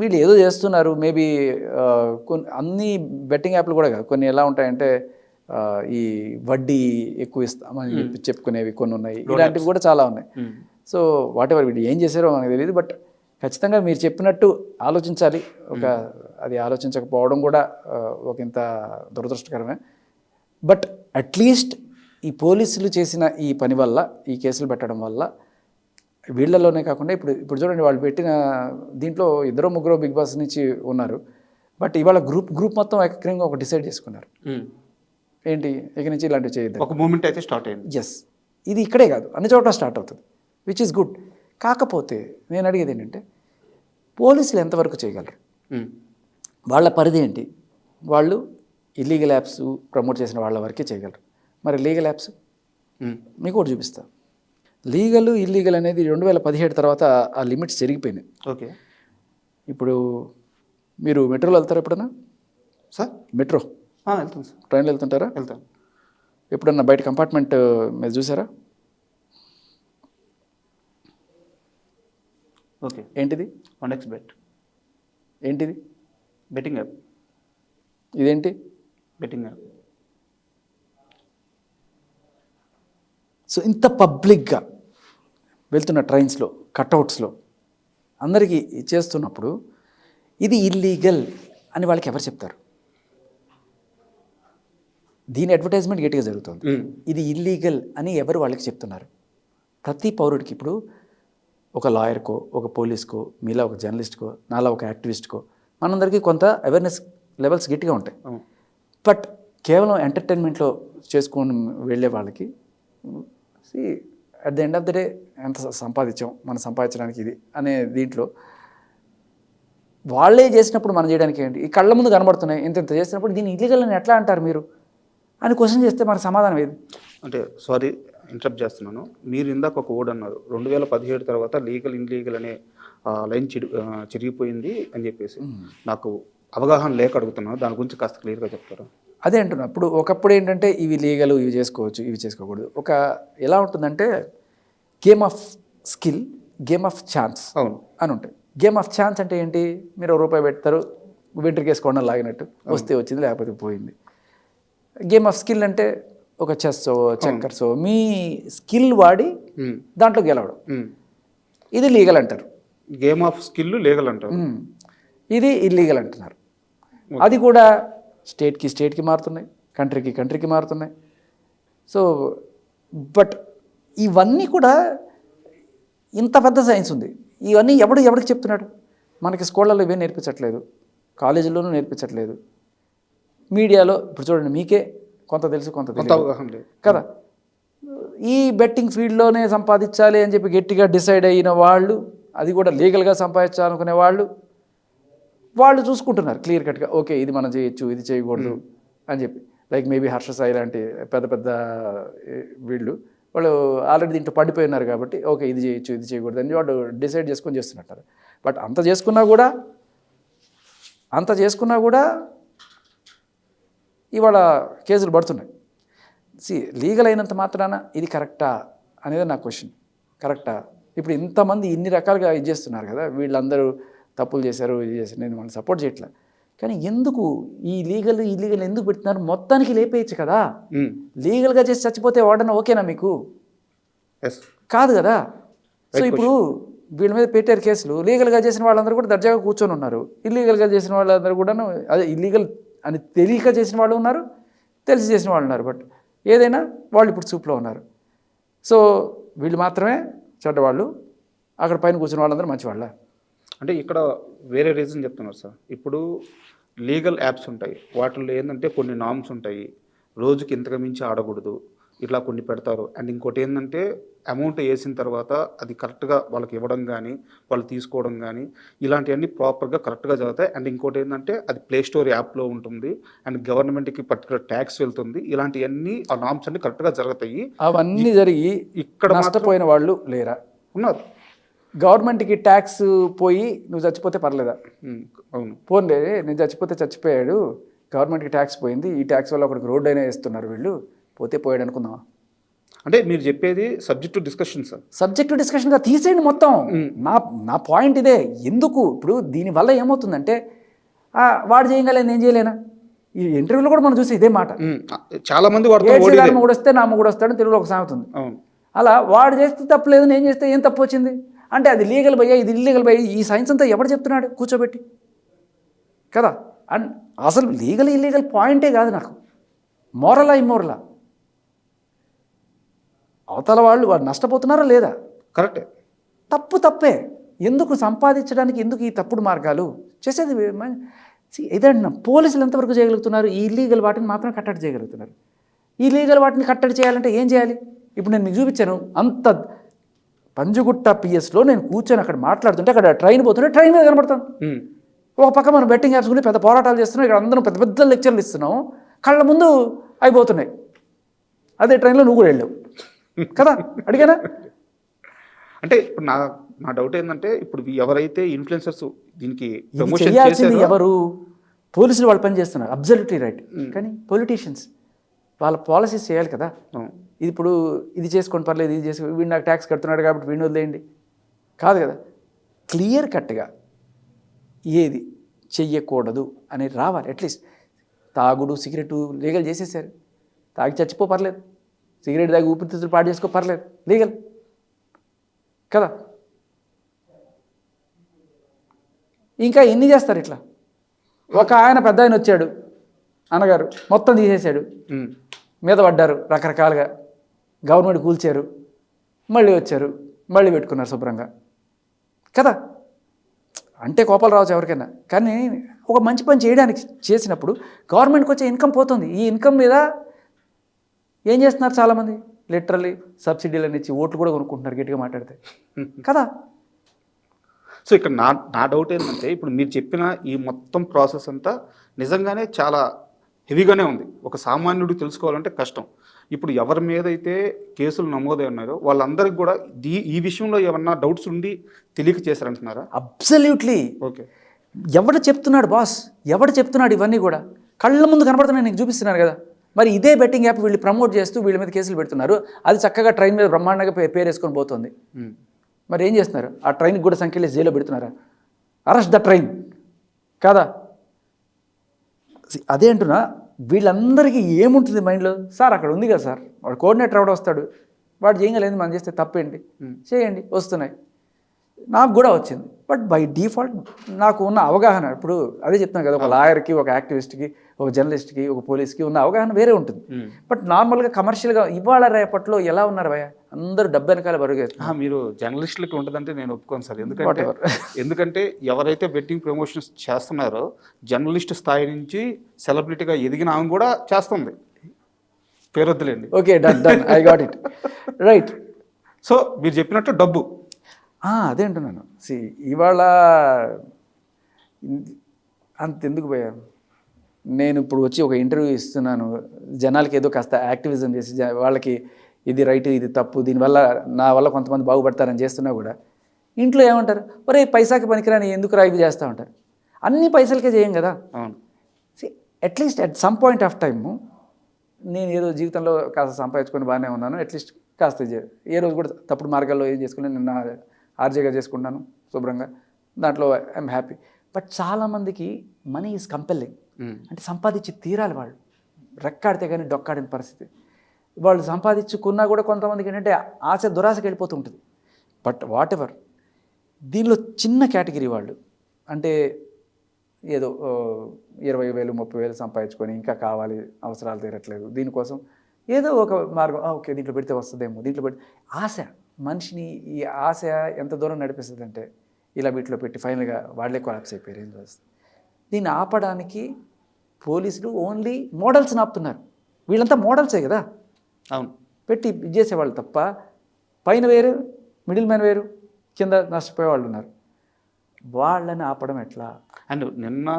వీళ్ళు ఏదో చేస్తున్నారు. మేబీ కొన్ని అన్ని బెట్టింగ్ యాప్లు కూడా కాదు, కొన్ని ఎలా ఉంటాయంటే ఈ వడ్డీ ఎక్కువ ఇస్తామని చెప్పుకునేవి కొన్ని ఉన్నాయి, ఇలాంటివి కూడా చాలా ఉన్నాయి. సో వాట్ ఎవర్ వీళ్ళు ఏం చేశారో మనకు తెలియదు. బట్ ఖచ్చితంగా మీరు చెప్పినట్టు ఆలోచించాలి. అది ఆలోచించకపోవడం కూడా ఒక ఇంత దురదృష్టకరమే. బట్ అట్లీస్ట్ ఈ పోలీసులు చేసిన ఈ పని వల్ల, ఈ కేసులు పెట్టడం వల్ల వీళ్ళలోనే కాకుండా ఇప్పుడు చూడండి, వాళ్ళు పెట్టిన దీంట్లో 2-3 బిగ్ బాస్ నుంచి ఉన్నారు. బట్ ఇవాళ గ్రూప్ మొత్తం ఏకంగా ఒక డిసైడ్ చేసుకున్నారు, ఏంటి ఇక నుంచి ఇలాంటివి చేయొద్దు. ఒక మూమెంట్ అయితే స్టార్ట్ అయింది. ఎస్, ఇది ఇక్కడే కాదు, అన్ని చోట్ల స్టార్ట్ అవుతుంది, విచ్ ఈస్ గుడ్. కాకపోతే నేను అడిగేది ఏంటంటే, పోలీసులు ఎంతవరకు చేయగలరు, వాళ్ళ పరిధి ఏంటి? వాళ్ళు ఇల్లీగల్ యాప్స్ ప్రమోట్ చేసిన వాళ్ళ వరకే చేయగలరు. మరి లీగల్ యాప్స్ మీకు కూడా చూపిస్తాను. లీగల్ ఇల్లీగల్ అనేది 2017 తర్వాత ఆ లిమిట్స్ జరిగిపోయినాయి. ఓకే, ఇప్పుడు మీరు మెట్రోలో వెళ్తారా ఎప్పుడన్నా? సార్ మెట్రో వెళ్తాను సార్. ట్రైన్లో వెళ్తుంటారా? వెళ్తాను. ఎప్పుడన్నా బయట కంపార్ట్మెంట్ మీరు చూసారా? ఓకే, ఏంటిది? 1xBet. ఏంటిది? Betting app. ఇదేంటి? Betting app. సో ఇంత పబ్లిక్గా వెళ్తున్న ట్రైన్స్లో, కట్అవుట్స్లో అందరికీ చేస్తున్నప్పుడు ఇది ఇల్లీగల్ అని వాళ్ళకి ఎవరు చెప్తారు? దీని అడ్వర్టైజ్మెంట్ గట్టిగా జరుగుతుంది. ఇది ఇల్లీగల్ అని ఎవరు వాళ్ళకి చెప్తున్నారు? ప్రతి పౌరుడికి, ఇప్పుడు ఒక లాయర్కో, ఒక పోలీస్కో, మీలా ఒక జర్నలిస్ట్కో, నాలా ఒక యాక్టివిస్ట్కో, మనందరికీ కొంత అవేర్నెస్ లెవెల్స్ గట్టిగా ఉంటాయి. బట్ కేవలం ఎంటర్టైన్మెంట్లో చేసుకొని వెళ్ళే వాళ్ళకి at the end of the day ఎంత సంపాదించాం, మనం సంపాదించడానికి ఇది అనే దీంట్లో వాళ్ళే చేసినప్పుడు మనం చేయడానికి ఏంటి? ఈ కళ్ళ ముందు కనబడుతున్నాయి, ఇంత చేసినప్పుడు దీన్ని ఇల్లీగల్ అని ఎట్లా అంటారు మీరు అని క్వశ్చన్ చేస్తే మన సమాధానం ఏది? అంటే సారీ ఇంటరప్ట్ చేస్తున్నాను. మీరు ఇందాక ఒక వర్డ్ అన్నారు, 2017 తర్వాత లీగల్ ఇన్లీగల్ అనే లైన్ చిరిగిపోయింది అని చెప్పేసి. నాకు అవగాహన లేక అడుగుతున్నాను, దాని గురించి కాస్త క్లియర్గా చెప్తారా? అదే అంటున్నా. ఇప్పుడు ఒకప్పుడు ఏంటంటే ఇవి లీగల్, ఇవి చేసుకోవచ్చు, ఇవి చేసుకోకూడదు. ఎలా ఉంటుందంటే game of skill, game of chance అవును అని ఉంటాయి. గేమ్ ఆఫ్ ఛాన్స్ అంటే ఏంటి? మీరు ₹1 పెడతారు, వెంట్రుకేసుకోవడం లాగినట్టు, వస్తే వచ్చింది లేకపోతే పోయింది. గేమ్ ఆఫ్ స్కిల్ అంటే ఒక చెస్సో, చెక్కర్సో మీ స్కిల్ వాడి దాంట్లో గెలవడం, ఇది లీగల్ అంటారు. గేమ్ ఆఫ్ స్కిల్ లీగల్ అంటారు, ఇది ఇల్లీగల్ అంటున్నారు. అది కూడా స్టేట్కి మారుతున్నాయి, కంట్రీకి మారుతున్నాయి. సో బట్ ఇవన్నీ కూడా ఇంత పెద్ద సైన్స్ ఉంది. ఇవన్నీ ఎవరికి చెప్తున్నాడు? మనకి స్కూళ్ళలో ఇవే నేర్పించట్లేదు, కాలేజీల్లోనూ నేర్పించట్లేదు, మీడియాలో ఇప్పుడు చూడండి, మీకే కొంత తెలుసు, కొంత తెలియదు కదా. ఈ బెట్టింగ్ ఫీల్డ్లోనే సంపాదించాలి అని చెప్పి గట్టిగా డిసైడ్ అయిన వాళ్ళు, అది కూడా లీగల్గా సంపాదించాలనుకునే వాళ్ళు చూసుకుంటున్నారు క్లియర్ కట్గా. ఓకే, ఇది మనం చేయొచ్చు, ఇది చేయకూడదు అని చెప్పి. లైక్ మేబీ హర్ష సాయి లాంటి పెద్ద వీళ్ళు వాళ్ళు ఆల్రెడీ దీంట్లో పడిపోయి ఉన్నారు కాబట్టి ఓకే ఇది చేయొచ్చు ఇది చేయకూడదు అని వాళ్ళు డిసైడ్ చేసుకొని చేస్తున్నట్టారు. బట్ అంత చేసుకున్నా కూడా ఇవాళ కేసులు పడుతున్నాయి. లీగల్ అయినంత మాత్రాన ఇది కరెక్టా అనేది నా క్వశ్చన్. కరెక్టా? ఇప్పుడు ఇంతమంది ఇన్ని రకాలుగా ఇది చేస్తున్నారు కదా, వీళ్ళందరూ తప్పులు చేశారు ఇది చేశారు, నేను వాళ్ళని సపోర్ట్ చేయట్లా. కానీ ఎందుకు ఈ లీగల్ ఎందుకు పెడుతున్నారు? మొత్తానికి లేపేయచ్చు కదా. లీగల్గా చేసి చచ్చిపోతే వాడన ఓకేనా మీకు? కాదు కదా. సో ఇప్పుడు వీళ్ళ మీద పెట్టారు కేసులు. లీగల్గా చేసిన వాళ్ళందరూ కూడా దర్జాగా కూర్చొని ఉన్నారు. ఇల్లీగల్గా చేసిన వాళ్ళందరూ కూడా అదే ఇల్లీగల్ అని తెలియక చేసిన వాళ్ళు ఉన్నారు, తెలిసి చేసిన వాళ్ళు ఉన్నారు. బట్ ఏదైనా వాళ్ళు ఇప్పుడు చూపులో ఉన్నారు. సో వీళ్ళు మాత్రమే చెడ్డవాళ్ళు, అక్కడ పైన కూర్చున్న వాళ్ళందరూ మంచివాళ్ళ? అంటే ఇక్కడ వేరే రీజన్ చెప్తున్నారు సార్. ఇప్పుడు లీగల్ యాప్స్ ఉంటాయి, వాటిల్లో ఏంటంటే కొన్ని నామ్స్ ఉంటాయి, రోజుకి ఇంతకు మించి ఆడకూడదు, ఇట్లా కొన్ని పెడతారు. అండ్ ఇంకోటి ఏంటంటే అమౌంట్ వేసిన తర్వాత అది కరెక్ట్గా వాళ్ళకి ఇవ్వడం కానీ వాళ్ళు తీసుకోవడం కానీ ఇలాంటివన్నీ ప్రాపర్గా కరెక్ట్గా జరుగుతాయి. అండ్ ఇంకోటి ఏంటంటే అది ప్లే స్టోర్ యాప్లో ఉంటుంది అండ్ గవర్నమెంట్కి పర్టికులర్ ట్యాక్స్ వెళ్తుంది. ఇలాంటివన్నీ ఆ నామ్స్ అన్ని కరెక్ట్గా జరుగుతాయి. అవన్నీ జరిగి ఇక్కడ నష్టపోయిన వాళ్ళు లేరా? ఉన్నారు. గవర్నమెంట్కి ట్యాక్స్ పోయి నువ్వు చచ్చిపోతే పర్లేదా? అవును. పోన్లే, నేను చచ్చిపోతే చచ్చిపోయాడు, గవర్నమెంట్కి ట్యాక్స్ పోయింది, ఈ ట్యాక్స్ వల్ల ఒకరికి రోడ్ అయినా వేస్తున్నారు, వీళ్ళు పోతే పోయాడు అనుకుందామా? అంటే మీరు చెప్పేది subject to discussion sir. Subject to డిస్కషన్గా తీసేయండి మొత్తం. నా పాయింట్ ఇదే. ఎందుకు ఇప్పుడు దీనివల్ల ఏమవుతుందంటే వాడు చేయగలేదు నేను చేయలేనా? ఈ ఇంటర్వ్యూలో కూడా మనం చూసి ఇదే మాట. చాలా మంది మొగుడు వస్తే నా మొగుడు వస్తాడని తెలుగులో ఒక సాగుతుంది. అలా వాడు చేస్తే తప్పలేదు, నేను చేస్తే ఏం తప్పు వచ్చింది అంటే అది లీగల్ భయ్యా, ఇది ఇల్లీగల్ భయ్యా. ఈ సైన్స్ అంతా ఎవడు చెప్తున్నాడు కూర్చోబెట్టి కదా? అండ్ అసలు లీగల్ ఇల్లీగల్ పాయింటే కాదు నాకు, మోరలా ఇమ్మోరలా. అవతల వాళ్ళు నష్టపోతున్నారా లేదా? కరెక్టే. తప్పే. ఎందుకు సంపాదించడానికి ఎందుకు ఈ తప్పుడు మార్గాలు చేసేది? ఇదండి, పోలీసులు ఎంతవరకు చేయగలుగుతున్నారు? ఈ ఇల్లీగల్ వాటిని మాత్రం కట్టడి చేయగలుగుతున్నారు. ఈ లీగల్ వాటిని కట్టడి చేయాలంటే ఏం చేయాలి? ఇప్పుడు నేను మీకు చూపించాను. అంత పంజుగుట్ట పిఎస్లో నేను కూర్చొని అక్కడ మాట్లాడుతుంటే అక్కడ ట్రైన్ పోతుంటే ట్రైన్ మీద కనపడతాను. ఒక పక్క మనం బెట్టింగ్ యాప్స్ గురించి పెద్ద పోరాటాలు చేస్తున్నాం, ఇక్కడ అందరం పెద్ద పెద్ద లెక్చర్లు ఇస్తున్నాం, కళ్ళ ముందు అయిపోతున్నాయి. అదే ట్రైన్లో నువ్వు కూడా వెళ్ళావు కదా, అడిగానా? అంటే ఇప్పుడు నా డౌట్ ఏంటంటే ఇప్పుడు ఎవరైతే ఇన్ఫ్లుయెన్సర్స్ దీనికి చేయాల్సింది ఎవరు? పోలీసులు వాళ్ళు పని చేస్తున్నారు, అబ్సల్యూట్లీ రైట్. కానీ పొలిటీషియన్స్ వాళ్ళ పాలసీస్ చేయాలి కదా. ఇది ఇప్పుడు ఇది చేసుకోండి పర్లేదు, ఇది చేసుకో, వీడు నాకు ట్యాక్స్ కడుతున్నాడు కాబట్టి వీడిని వదిలేయండి కాదు కదా. క్లియర్ కట్గా ఏది చెయ్యకూడదు అనేది రావాలి. అట్లీస్ట్ తాగుడు సిగరెట్ లీగల్ చేసేసారు, తాగి చచ్చిపో పర్లేదు, సిగరెట్ తాగి ఊపిరితిత్తులు పాడు చేసుకో పర్లేదు, లీగల్ కదా. ఇంకా ఎన్ని చేస్తారు ఇట్లా? ఒక ఆయన పెద్ద ఆయన వచ్చాడు, అన్నగారు మొత్తం తీసేశాడు, మీద పడ్డారు రకరకాలుగా, గవర్నమెంట్ కూల్చారు, మళ్ళీ వచ్చారు, మళ్ళీ పెట్టుకున్నారు శుభ్రంగా కదా. అంటే కోపాలు రావచ్చు ఎవరికైనా, కానీ ఒక మంచి పని చేయడానికి చేసినప్పుడు గవర్నమెంట్కి వచ్చే ఇన్కమ్ పోతుంది. ఈ ఇన్కమ్ మీద ఏం చేస్తున్నారు చాలామంది? లిటరల్లీ సబ్సిడీలను ఇచ్చి ఓట్లు కూడా కొనుక్కుంటున్నారు గట్టిగా మాట్లాడితే కదా. సో ఇక్కడ నా డౌట్ ఏంటంటే ఇప్పుడు మీరు చెప్పిన ఈ మొత్తం ప్రాసెస్ అంతా నిజంగానే చాలా హెవీగానే ఉంది. ఒక సామాన్యుడికి తెలుసుకోవాలంటే కష్టం. ఇప్పుడు ఎవరి మీద అయితే కేసులు నమోదై ఉన్నారో వాళ్ళందరికీ కూడా ఈ విషయంలో ఏమన్నా డౌట్స్ ఉండి తెలియక చేశారంటున్నారా? అబ్సల్యూట్లీ. ఓకే. ఎవడు చెప్తున్నాడు బాస్? ఎవడు చెప్తున్నాడు? ఇవన్నీ కూడా కళ్ళ ముందు కనబడుతున్నాయి, నీకు చూపిస్తున్నారు కదా. మరి ఇదే బెట్టింగ్ యాప్ వీళ్ళు ప్రమోట్ చేస్తూ వీళ్ళ మీద కేసులు పెడుతున్నారు, అది చక్కగా ట్రైన్ మీద బ్రహ్మాండంగా పేరు వేసుకొని పోతుంది. మరి ఏం చేస్తున్నారు? ఆ ట్రైన్కి కూడా సంఖ్యలో జైల్లో పెడుతున్నారా? అరెస్ట్ ద ట్రైన్ కాదా? అదే అంటున్నా, వీళ్ళందరికీ ఏముంటుంది మైండ్లో? సార్ అక్కడ ఉంది కదా సార్, వాడు కోఆర్డినేటర్ ఎవడో వస్తాడు, వాడు చేయగలేదు, మనం చేస్తే తప్పేంటి, చేయండి, వస్తున్నాయి. నాకు కూడా వచ్చింది. బట్ బై డిఫాల్ట్ నాకు ఉన్న అవగాహన, ఇప్పుడు అదే చెప్తున్నాను కదా, ఒక లాయర్కి, ఒక యాక్టివిస్ట్కి, ఒక జర్నలిస్ట్కి, ఒక పోలీస్కి ఉన్న అవగాహన వేరే ఉంటుంది. బట్ నార్మల్గా కమర్షియల్గా ఇవాళ రేపట్లో ఎలా ఉన్నారు భయ? అందరూ డబ్బు వెనకాల బరుగేస్తున్నారు. మీరు జర్నలిస్టులకి ఉంటుందంటే నేను ఒప్పుకోను సార్. ఎందుకంటే ఎవరైతే బెట్టింగ్ ప్రమోషన్స్ చేస్తున్నారో జర్నలిస్ట్ స్థాయి నుంచి సెలబ్రిటీగా ఎదిగిన ఆమె కూడా చేస్తుంది, పేరొద్దులేండి. Okay, done, I got it, right. So మీరు చెప్పినట్టు డబ్బు అదే అంటున్నాను. ఇవాళ అంతెందుకు పోయా, నేను ఇప్పుడు వచ్చి ఒక ఇంటర్వ్యూ ఇస్తున్నాను, జనాలకి ఏదో కాస్త యాక్టివిజం చేసి వాళ్ళకి ఇది రైట్ ఇది తప్పు దీనివల్ల నా వల్ల కొంతమంది బాగుపడతారని చేస్తున్నా కూడా ఇంట్లో ఏమంటారు, ఒరే పైసాకి పనికిరాని ఎందుకు రాయివి చేస్తూ ఉంటారు. అన్ని పైసలకే చేయం కదా. అవును. At least at some point of time నేను ఏదో జీవితంలో కాస్త సంపాదించుకొని బాగానే ఉన్నాను, అట్లీస్ట్ కాస్త ఏ రోజు కూడా తప్పుడు మార్గాల్లో ఏం చేసుకుని నేను ఆర్జేగా చేసుకుంటాను శుభ్రంగా, దాంట్లో ఐఎమ్ హ్యాపీ. బట్ చాలామందికి మనీ ఈజ్ కంపెల్లింగ్. అంటే సంపాదించి తీరాలి వాళ్ళు, రెక్కాడితే కానీ డొక్కాడిన పరిస్థితి. వాళ్ళు సంపాదించుకున్నా కూడా కొంతమందికి ఏంటంటే ఆశ దురాశకి వెళ్ళిపోతూ ఉంటుంది. బట్ వాట్ ఎవర్, దీనిలో చిన్న కేటగిరీ వాళ్ళు అంటే ఏదో 20,000 30,000 సంపాదించుకొని ఇంకా కావాలి, అవసరాలు తీరట్లేదు, దీనికోసం ఏదో ఒక మార్గం, ఓకే దీంట్లో పెడితే వస్తుందేమో, దీంట్లో పెడితే ఆశ మనిషిని, ఈ ఆశ ఎంత దూరం నడిపిస్తుంది అంటే ఇలా వీటిలో పెట్టి ఫైనల్గా వాళ్ళే కొలాప్స్ అయిపోయారు. ఏం చేస్తుంది దీన్ని ఆపడానికి పోలీసులు ఓన్లీ మోడల్స్ని ఆపుతున్నారు. వీళ్ళంతా మోడల్సే కదా. అవును. పెట్టి ఇది చేసేవాళ్ళు తప్ప పైన వేరు, మిడిల్ మ్యాన్ వేరు, కింద నష్టపోయే వాళ్ళు ఉన్నారు. వాళ్ళని ఆపడం ఎట్లా? అండ్ నిన్న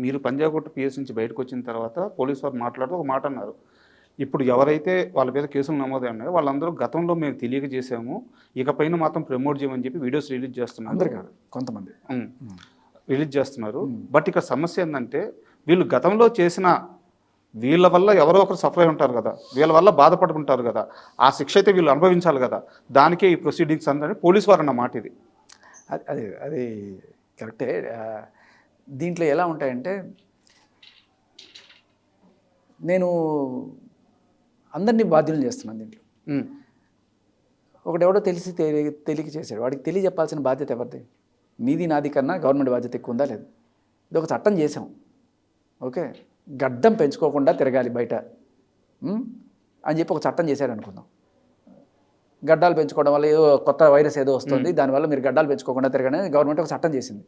మీరు పంజాగుట్ట పిఎస్ నుంచి బయటకు వచ్చిన తర్వాత పోలీసు వారు మాట్లాడుతూ ఒక మాట అన్నారు, ఇప్పుడు ఎవరైతే వాళ్ళ మీద కేసులు నమోదయ్యాయో వాళ్ళందరూ గతంలో మేము తెలియక చేసాము, ఇకపైన మాత్రం ప్రమోట్ చేయమని చెప్పి వీడియోస్ రిలీజ్ చేస్తున్నారు. అందరు కాదు, కొంతమంది రిలీజ్ చేస్తున్నారు. బట్ ఇక్కడ సమస్య ఏంటంటే వీళ్ళు గతంలో చేసిన వీళ్ళ వల్ల ఎవరో ఒకరు సఫర్ అయి ఉంటారు కదా, వీళ్ళ వల్ల బాధపడుకుంటారు కదా, ఆ శిక్ష అయితే వీళ్ళు అనుభవించాలి కదా, దానికే ఈ ప్రొసీడింగ్స్ అని పోలీసు వారు అన్న మాట ఇది. అది అది కరెక్టే. దీంట్లో ఎలా ఉంటాయంటే నేను అందరినీ బాధ్యులు చేస్తున్నాను దీంట్లో. ఒకడెవడో తెలియక చేశాడు, వాడికి తెలియజెప్పాల్సిన బాధ్యత ఎవరిది? నీది నాది కన్నా గవర్నమెంట్ బాధ్యత ఎక్కువ ఉందా లేదు? ఇది ఒక చట్టం చేసాం, ఓకే, గడ్డం పెంచుకోకుండా తిరగాలి బయట అని చెప్పి ఒక చట్టం చేశాడు అనుకుందాం. గడ్డాలు పెంచుకోవడం వల్ల ఏదో కొత్త వైరస్ ఏదో వస్తుంది, దానివల్ల మీరు గడ్డాలు పెంచుకోకుండా తిరగని గవర్నమెంట్ ఒక చట్టం చేసింది.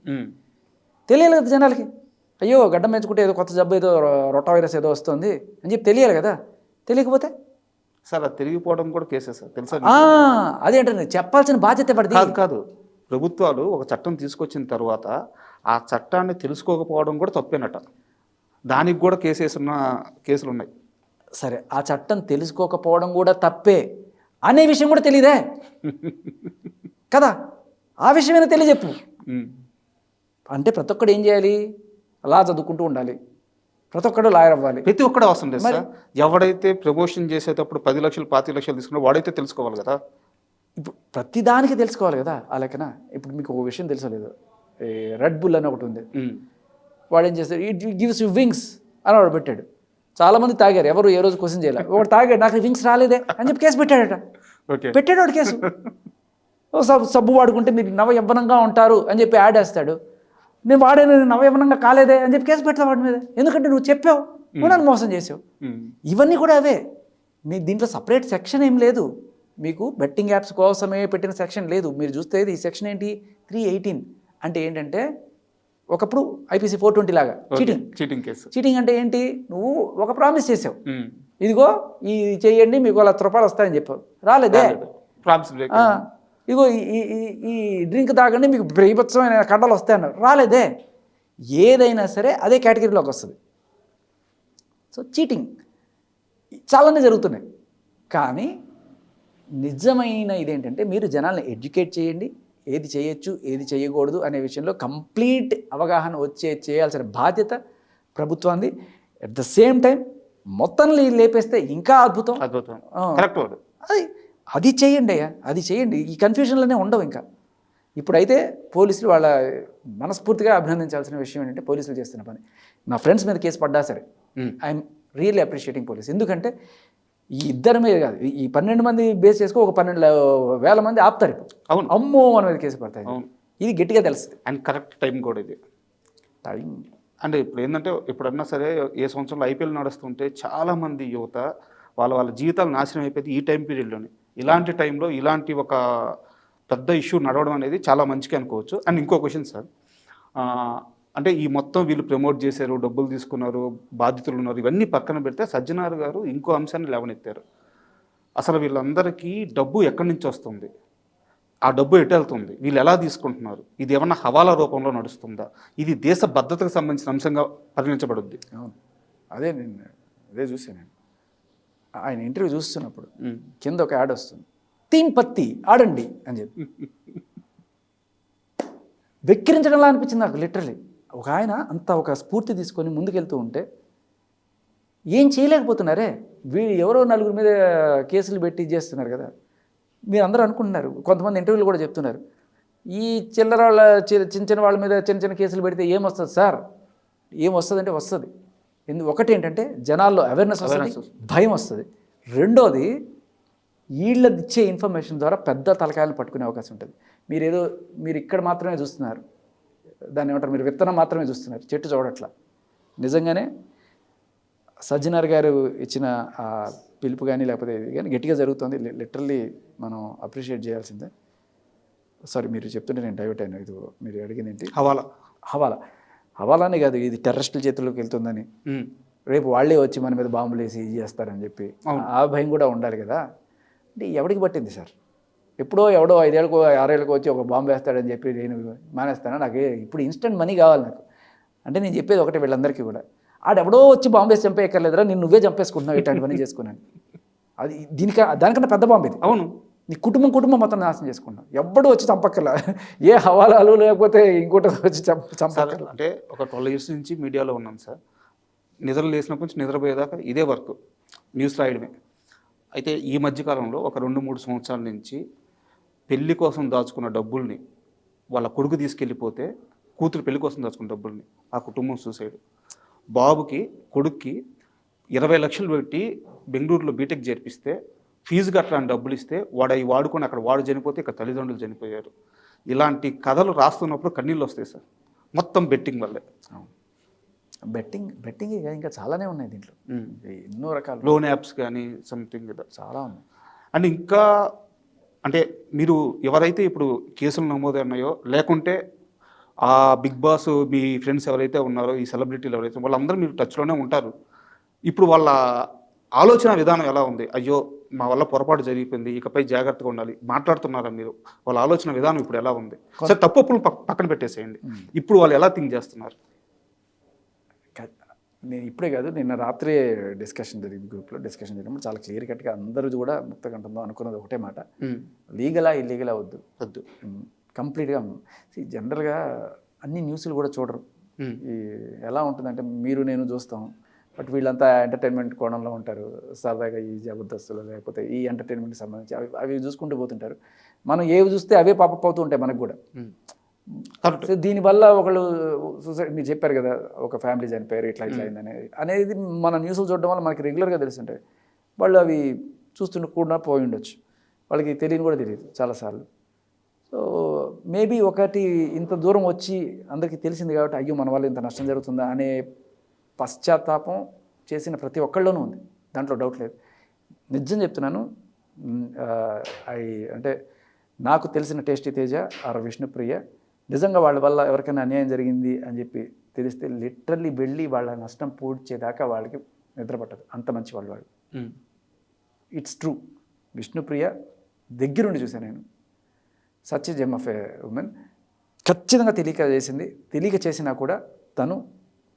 తెలియాలి కదా జనాలకి, అయ్యో గడ్డం పెంచుకుంటే ఏదో కొత్త జబ్బు ఏదో రొట్టా వైరస్ ఏదో వస్తుంది అని చెప్పి తెలియాలి కదా. తెలియకపోతే సార్ అది తిరిగిపోవడం కూడా కేసే సార్, తెలుసా? అదేంటంటే చెప్పాల్సిన బాధ్యత పడింది. కాదు, ప్రభుత్వాలు ఒక చట్టం తీసుకొచ్చిన తర్వాత ఆ చట్టాన్ని తెలుసుకోకపోవడం కూడా తప్పేనట, దానికి కూడా కేసున్న కేసులు ఉన్నాయి. సరే, ఆ చట్టం తెలుసుకోకపోవడం కూడా తప్పే అనే విషయం కూడా తెలియదే కదా, ఆ విషయమైనా తెలియజెప్పు. అంటే ప్రతి ఒక్కడు ఏం చేయాలి? లా చదువుకుంటూ ఉండాలి, ప్రతి ఒక్కడు లాయర్ అవ్వాలి. ప్రతి ఒక్కడు అవసరం లేదు సార్. ఎవడైతే ప్రమోషన్ చేసేటప్పుడు 10 లక్షలు 25 లక్షలు తీసుకున్నా వాడైతే తెలుసుకోవాలి కదా. ఇప్పుడు ప్రతి దానికి తెలుసుకోవాలి కదా ఆ లెక్కన. ఇప్పుడు మీకు ఒక విషయం తెలుసలేదు, రెడ్ బుల్ అని ఒకటి ఉంది, వాడు ఏం చేస్తాడు, ఇట్ గివ్స్ యూ వింగ్స్ అని వాడు పెట్టాడు. చాలామంది తాగారు, ఎవరు ఏ రోజు క్వశ్చన్ చేయాలి. వాడు తాగాడు, నాకు వింగ్స్ రాలేదే అని చెప్పి కేసు పెట్టాడట. పెట్టాడు వాడు కేసు. సబ్బు వాడుకుంటే మీరు నవయవ్వనంగా ఉంటారు అని చెప్పి యాడ్ వేస్తాడు. నేను వాడేది నవయవ్వనంగా కాలేదే అని చెప్పి కేసు పెడతా వాడి మీద. ఎందుకంటే నువ్వు చెప్పావు, నువ్వు నన్ను మోసం చేసావు. ఇవన్నీ కూడా అవే. మీ దీంట్లో సపరేట్ సెక్షన్ ఏం లేదు, మీకు బెట్టింగ్ యాప్స్ కోసమే పెట్టిన సెక్షన్ లేదు. మీరు చూస్తే ఈ సెక్షన్ ఏంటి, 318 అంటే ఏంటంటే ఒకప్పుడు ఐపీసీ 420 లాగా చీటింగ్ కేసు. చీటింగ్ అంటే ఏంటి, నువ్వు ఒక ప్రామిస్ చేసావు, ఇదిగో ఈ చేయండి మీకు ₹1,00,000 వస్తాయని చెప్పావు, రాలేదే. ఇదిగో ఈ డ్రింక్ తాగండి మీకు బీభత్సమైన కండలు వస్తాయన్నారు, రాలేదే. ఏదైనా సరే అదే కేటగిరీలోకి వస్తుంది. సో చీటింగ్ చాలానే జరుగుతున్నాయి. కానీ నిజమైన ఇదేంటంటే మీరు జనాల్ని ఎడ్యుకేట్ చేయండి, ఏది చేయొచ్చు ఏది చేయకూడదు అనే విషయంలో కంప్లీట్ అవగాహన చేయాల్సిన బాధ్యత ప్రభుత్వాన్ని. అట్ ద సేమ్ టైం మొత్తం లేపేస్తే ఇంకా అద్భుతం. అది చేయండి అయ్యా, అది చేయండి. ఈ కన్ఫ్యూజన్లోనే ఉండవు ఇంకా. ఇప్పుడైతే పోలీసులు వాళ్ళ మనస్ఫూర్తిగా అభినందించాల్సిన విషయం ఏంటంటే పోలీసులు చేస్తున్న పని. నా ఫ్రెండ్స్ మీద కేసు పడ్డా సరే ఐఎమ్ రియల్లీ అప్రిషియేటింగ్ పోలీస్. ఎందుకంటే ఈ ఇద్దరి మీద కాదు, ఈ 12 మంది బేస్ చేసుకో ఒక 12,000 మంది ఆపుతారు. అవును, అమ్మో మన మీద కేసు పడతాయి. ఇది గట్టిగా తెలుస్తుంది. అండ్ కరెక్ట్ టైం కూడా ఇది టైం. అంటే ఇప్పుడు ఏంటంటే ఎప్పుడన్నా సరే ఏ సంవత్సరంలో ఐపీఎల్ నడుస్తుంటే చాలామంది యువత వాళ్ళ జీవితాలు నాశనం అయిపోయింది ఈ టైం పీరియడ్లోనే. ఇలాంటి టైంలో ఇలాంటి ఒక పెద్ద ఇష్యూ నడవడం అనేది చాలా మంచిగా అనుకోవచ్చు. అండ్ ఇంకో క్వశ్చన్ సార్, అంటే ఈ మొత్తం వీళ్ళు ప్రమోట్ చేశారు, డబ్బులు తీసుకున్నారు, బాధితులు ఉన్నారు, ఇవన్నీ పక్కన పెడితే సజ్జనార్ గారు ఇంకో అంశాన్ని లేవనెత్తారు. అసలు వీళ్ళందరికీ డబ్బు ఎక్కడి నుంచి వస్తుంది, ఆ డబ్బు ఎటు వెళ్తుంది, వీళ్ళు ఎలా తీసుకుంటున్నారు, ఇది ఏమన్నా హవాలా రూపంలో నడుస్తుందా, ఇది దేశ భద్రతకు సంబంధించిన అంశంగా పరిగణించబడుద్ది. అవును, అదే చూసాను నేను. ఆయన ఇంటర్వ్యూ చూస్తున్నప్పుడు కింద ఒక యాడ్ వస్తుంది, తీన్ పత్తి ఆడండి అని చెప్పి. వెక్కిరించడంలా అనిపించింది నాకు లిటరలీ. ఒక ఆయన అంత ఒక స్ఫూర్తి తీసుకొని ముందుకెళ్తూ ఉంటే ఏం చేయలేకపోతున్నారే, ఎవరో నలుగురి మీద కేసులు పెట్టి చేస్తున్నారు కదా. మీరు అందరూ అనుకుంటున్నారు, కొంతమంది ఇంటర్వ్యూలు కూడా చెప్తున్నారు, ఈ చిల్లర వాళ్ళ చిన్న చిన్న వాళ్ళ మీద చిన్న చిన్న కేసులు పెడితే ఏమొస్తుంది సార్? ఏమొస్తుంది అంటే వస్తుంది. ఒకటి ఏంటంటే జనాల్లో అవేర్నెస్ వస్తుంది, భయం వస్తుంది. రెండోది వీళ్ళ ఇచ్చే ఇన్ఫర్మేషన్ ద్వారా పెద్ద తలకాయలు పట్టుకునే అవకాశం ఉంటుంది. మీరు ఇక్కడ మాత్రమే చూస్తున్నారు, దాన్ని ఏమంటారు, మీరు విత్తనం మాత్రమే చూస్తున్నారు, చెట్టు చూడట్లా. నిజంగానే సజ్జనార్ గారు ఇచ్చిన ఆ పిలుపు కానీ లేకపోతే ఇది కానీ గట్టిగా జరుగుతుంది. లిటరల్లీ మనం అప్రిషియేట్ చేయాల్సిందే. సారీ, మీరు చెప్తుంటే నేను డైవర్ట్ అయినా. ఇది మీరు అడిగింది ఏంటి? హవాలానే కాదు, ఇది టెర్రరిస్టుల చేతుల్లోకి వెళ్తుందని, రేపు వాళ్ళే వచ్చి మన మీద బాంబులు వేసి ఇది చేస్తారని చెప్పి ఆ భయం కూడా ఉండాలి కదా. అంటే ఎవడికి పట్టింది సార్? ఎవడో 5 ఏళ్ళకో 6 ఏళ్ళకో వచ్చి ఒక బాంబు వేస్తాడని చెప్పి నేను మానేస్తాను? నాకు ఇప్పుడు ఇన్స్టెంట్ మనీ కావాలి నాకు. అంటే నేను చెప్పేది ఒకటే వీళ్ళందరికీ కూడా, ఆడెవడో వచ్చి బాంబు వేసి చంపేయక్కర్లేదురా, నువ్వే చంపేసుకుంటున్నావు ఇట్లాంటి పని చేసుకున్నాను. అది దానికన్నా పెద్ద బాంబు ఇది. అవును, నీ కుటుంబం మొత్తం నాశనం చేసుకున్నావు. ఎవ్వడు వచ్చి చంపక్కర్లా, ఏ హవాలాలు లేకపోతే ఇంకోటి వచ్చి చంపక్కర్లా. అంటే ఒక 12 years నుంచి మీడియాలో ఉన్నాం సార్. నిద్ర లేసినప్పటి నుంచి నిద్రపోయేదాకా ఇదే వర్క్, న్యూస్ రాయడమే. అయితే ఈ మధ్యకాలంలో ఒక 2-3 సంవత్సరాల నుంచి పెళ్లి కోసం దాచుకున్న డబ్బుల్ని వాళ్ళ కొడుకు తీసుకెళ్ళిపోతే, కూతురు పెళ్లి కోసం దాచుకున్న డబ్బుల్ని ఆ కుటుంబం సూసైడ్. బాబుకి కొడుక్కి 20 లక్షలు పెట్టి బెంగళూరులో బీటెక్ చేర్పిస్తే ఫీజు కట్టడానికి డబ్బులు ఇస్తే వాడు అవి వాడుకొని అక్కడ వాడు చనిపోతే ఇక్కడ తల్లిదండ్రులు చనిపోయారు. ఇలాంటి కథలు రాస్తున్నప్పుడు కన్నీళ్ళు వస్తాయి సార్. మొత్తం బెట్టింగ్ వల్లే. బెట్టింగ్ ఇంకా చాలానే ఉన్నాయి దీంట్లో, ఎన్నో రకాలు లోన్ యాప్స్ కానీ సంథింగ్ చాలా ఉన్నాయి. అండ్ ఇంకా అంటే మీరు ఎవరైతే ఇప్పుడు కేసులు నమోదైనాయో, లేకుంటే ఆ బిగ్ బాస్ మీ ఫ్రెండ్స్ ఎవరైతే ఉన్నారో, ఈ సెలబ్రిటీలు ఎవరైతే, వాళ్ళందరూ మీరు టచ్లోనే ఉంటారు. ఇప్పుడు వాళ్ళ ఆలోచన విధానం ఎలా ఉంది? అయ్యో మా వల్ల పొరపాటు జరిగిపోయింది, ఇకపై జాగ్రత్తగా ఉండాలి మాట్లాడుతున్నారా మీరు? వాళ్ళ ఆలోచన విధానం ఇప్పుడు ఎలా ఉంది? సరే, తప్పులు పక్కన పెట్టేసేయండి, ఇప్పుడు వాళ్ళు ఎలా థింక్ చేస్తున్నారు? నేను ఇప్పుడే కాదు, నిన్న రాత్రే డిస్కషన్ జరిగింది, గ్రూప్లో డిస్కషన్ జరిగినప్పుడు చాలా క్లియర్ కట్గా అందరూ కూడా ముక్తకంఠంతో అనుకున్నది ఒకటే మాట, లీగలా ఇల్లీగలా వద్దు. కంప్లీట్గా జనరల్గా అన్ని న్యూస్లు కూడా చూడరు. ఈ ఎలా ఉంటుందంటే, మీరు నేను చూస్తాం, బట్ వీళ్ళంతా ఎంటర్టైన్మెంట్ కోణంలో ఉంటారు, సరదాగా ఈ జబర్దస్తులు లేకపోతే ఈ ఎంటర్టైన్మెంట్కి సంబంధించి అవి చూసుకుంటూ పోతుంటారు. మనం ఏవి చూస్తే అవే పాపప్ అవుతూ ఉంటాయి మనకు కూడా. సో దీనివల్ల ఒకళ్ళు సూసైడ్, మీరు చెప్పారు కదా, ఒక ఫ్యామిలీ చనిపోయారు ఇట్లా అయింది అనేది మన న్యూస్లు చూడడం వల్ల మనకి రెగ్యులర్గా తెలుస్తుంటాయి. వాళ్ళు అవి చూస్తుంటే కూడా పోయి ఉండొచ్చు, వాళ్ళకి తెలియని కూడా తెలియదు చాలాసార్లు. సో మేబీ ఒకటి ఇంత దూరం వచ్చి అందరికీ తెలిసింది కాబట్టి అయ్యో మన వల్ల ఇంత నష్టం జరుగుతుందా అనే పశ్చాత్తాపం చేసిన ప్రతి ఒక్కళ్ళలోనూ ఉంది, దాంట్లో డౌట్ లేదు. నిజం చెప్తున్నాను, అంటే నాకు తెలిసిన టేస్టీ తేజ ఆర్ విష్ణుప్రియ నిజంగా వాళ్ళ వల్ల ఎవరికైనా అన్యాయం జరిగింది అని చెప్పి తెలిస్తే లిటరల్లీ వెళ్ళి వాళ్ళ నష్టం పూడ్చేదాకా వాళ్ళకి నిద్ర పట్టదు, అంత మంచి వాళ్ళు. It's true. విష్ణుప్రియ దగ్గరుండి చూశాను నేను, such a gem of a women. ఖచ్చితంగా తెలియక చేసినా కూడా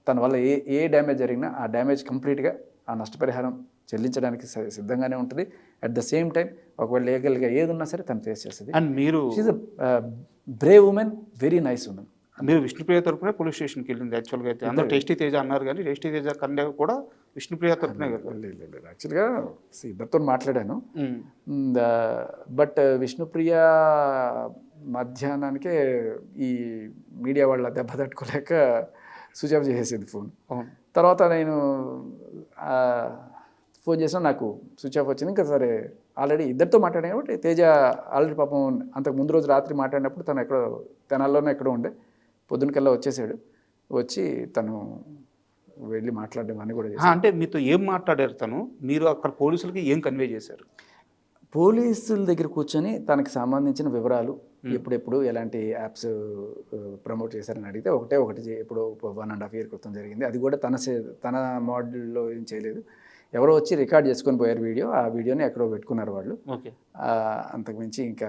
తన వల్ల ఏ డ్యామేజ్ జరిగినా ఆ డ్యామేజ్ కంప్లీట్గా ఆ నష్టపరిహారం చెల్లించడానికి సిద్ధంగానే ఉంటుంది. అట్ ద సేమ్ టైం ఒకవేళ లీగల్గా ఏది ఉన్నా సరే తను ఫేస్ చేస్తుంది. అండ్ మీరు she a brave woman, very nice woman. మీరు విష్ణుప్రియ తరపునే పోలీస్ స్టేషన్కి వెళ్ళింది యాక్చువల్గా. అయితే అందరూ టేస్టీ తేజ అన్నారు, కానీ టేస్టీ తేజ కన్నా కూడా విష్ణుప్రియ తరపునే కదా? లేదు, యాక్చువల్గా ఇద్దరితో మాట్లాడాను, బట్ విష్ణుప్రియ మధ్యాహ్నానికే ఈ మీడియా వాళ్ళ దెబ్బ తట్టుకోలేక స్విచ్ ఆఫ్ చేసేసింది ఫోన్. తర్వాత నేను ఫోన్ చేసినా నాకు స్విచ్ ఆఫ్ వచ్చింది. ఇంకా సరే, ఆల్రెడీ ఇద్దరితో మాట్లాడాను కాబట్టి తేజ ఆల్రెడీ పాపం అంతకు ముందు రోజు రాత్రి మాట్లాడినప్పుడు తను ఎక్కడో తెనాల్లోనే ఎక్కడో ఉండే, పొద్దునకల్లా వచ్చేసాడు. వచ్చి తను వెళ్ళి మాట్లాడడం అని కూడా చేశాడు. అంటే మీతో ఏం మాట్లాడారు తను? మీరు అక్కడ పోలీసులకి ఏం కన్వే చేశారు? పోలీసుల దగ్గర కూర్చొని తనకి సంబంధించిన వివరాలు, ఎప్పుడెప్పుడు ఎలాంటి యాప్స్ ప్రమోట్ చేశారని అడిగితే ఒకటి ఎప్పుడో 1.5 year క్రితం జరిగింది. అది కూడా తన మోడల్లో ఏం చేయలేదు, ఎవరో వచ్చి రికార్డ్ చేసుకొని పోయారు వీడియో. ఆ వీడియోని ఎక్కడో పెట్టుకున్నారు వాళ్ళు. అంతకుమించి ఇంకా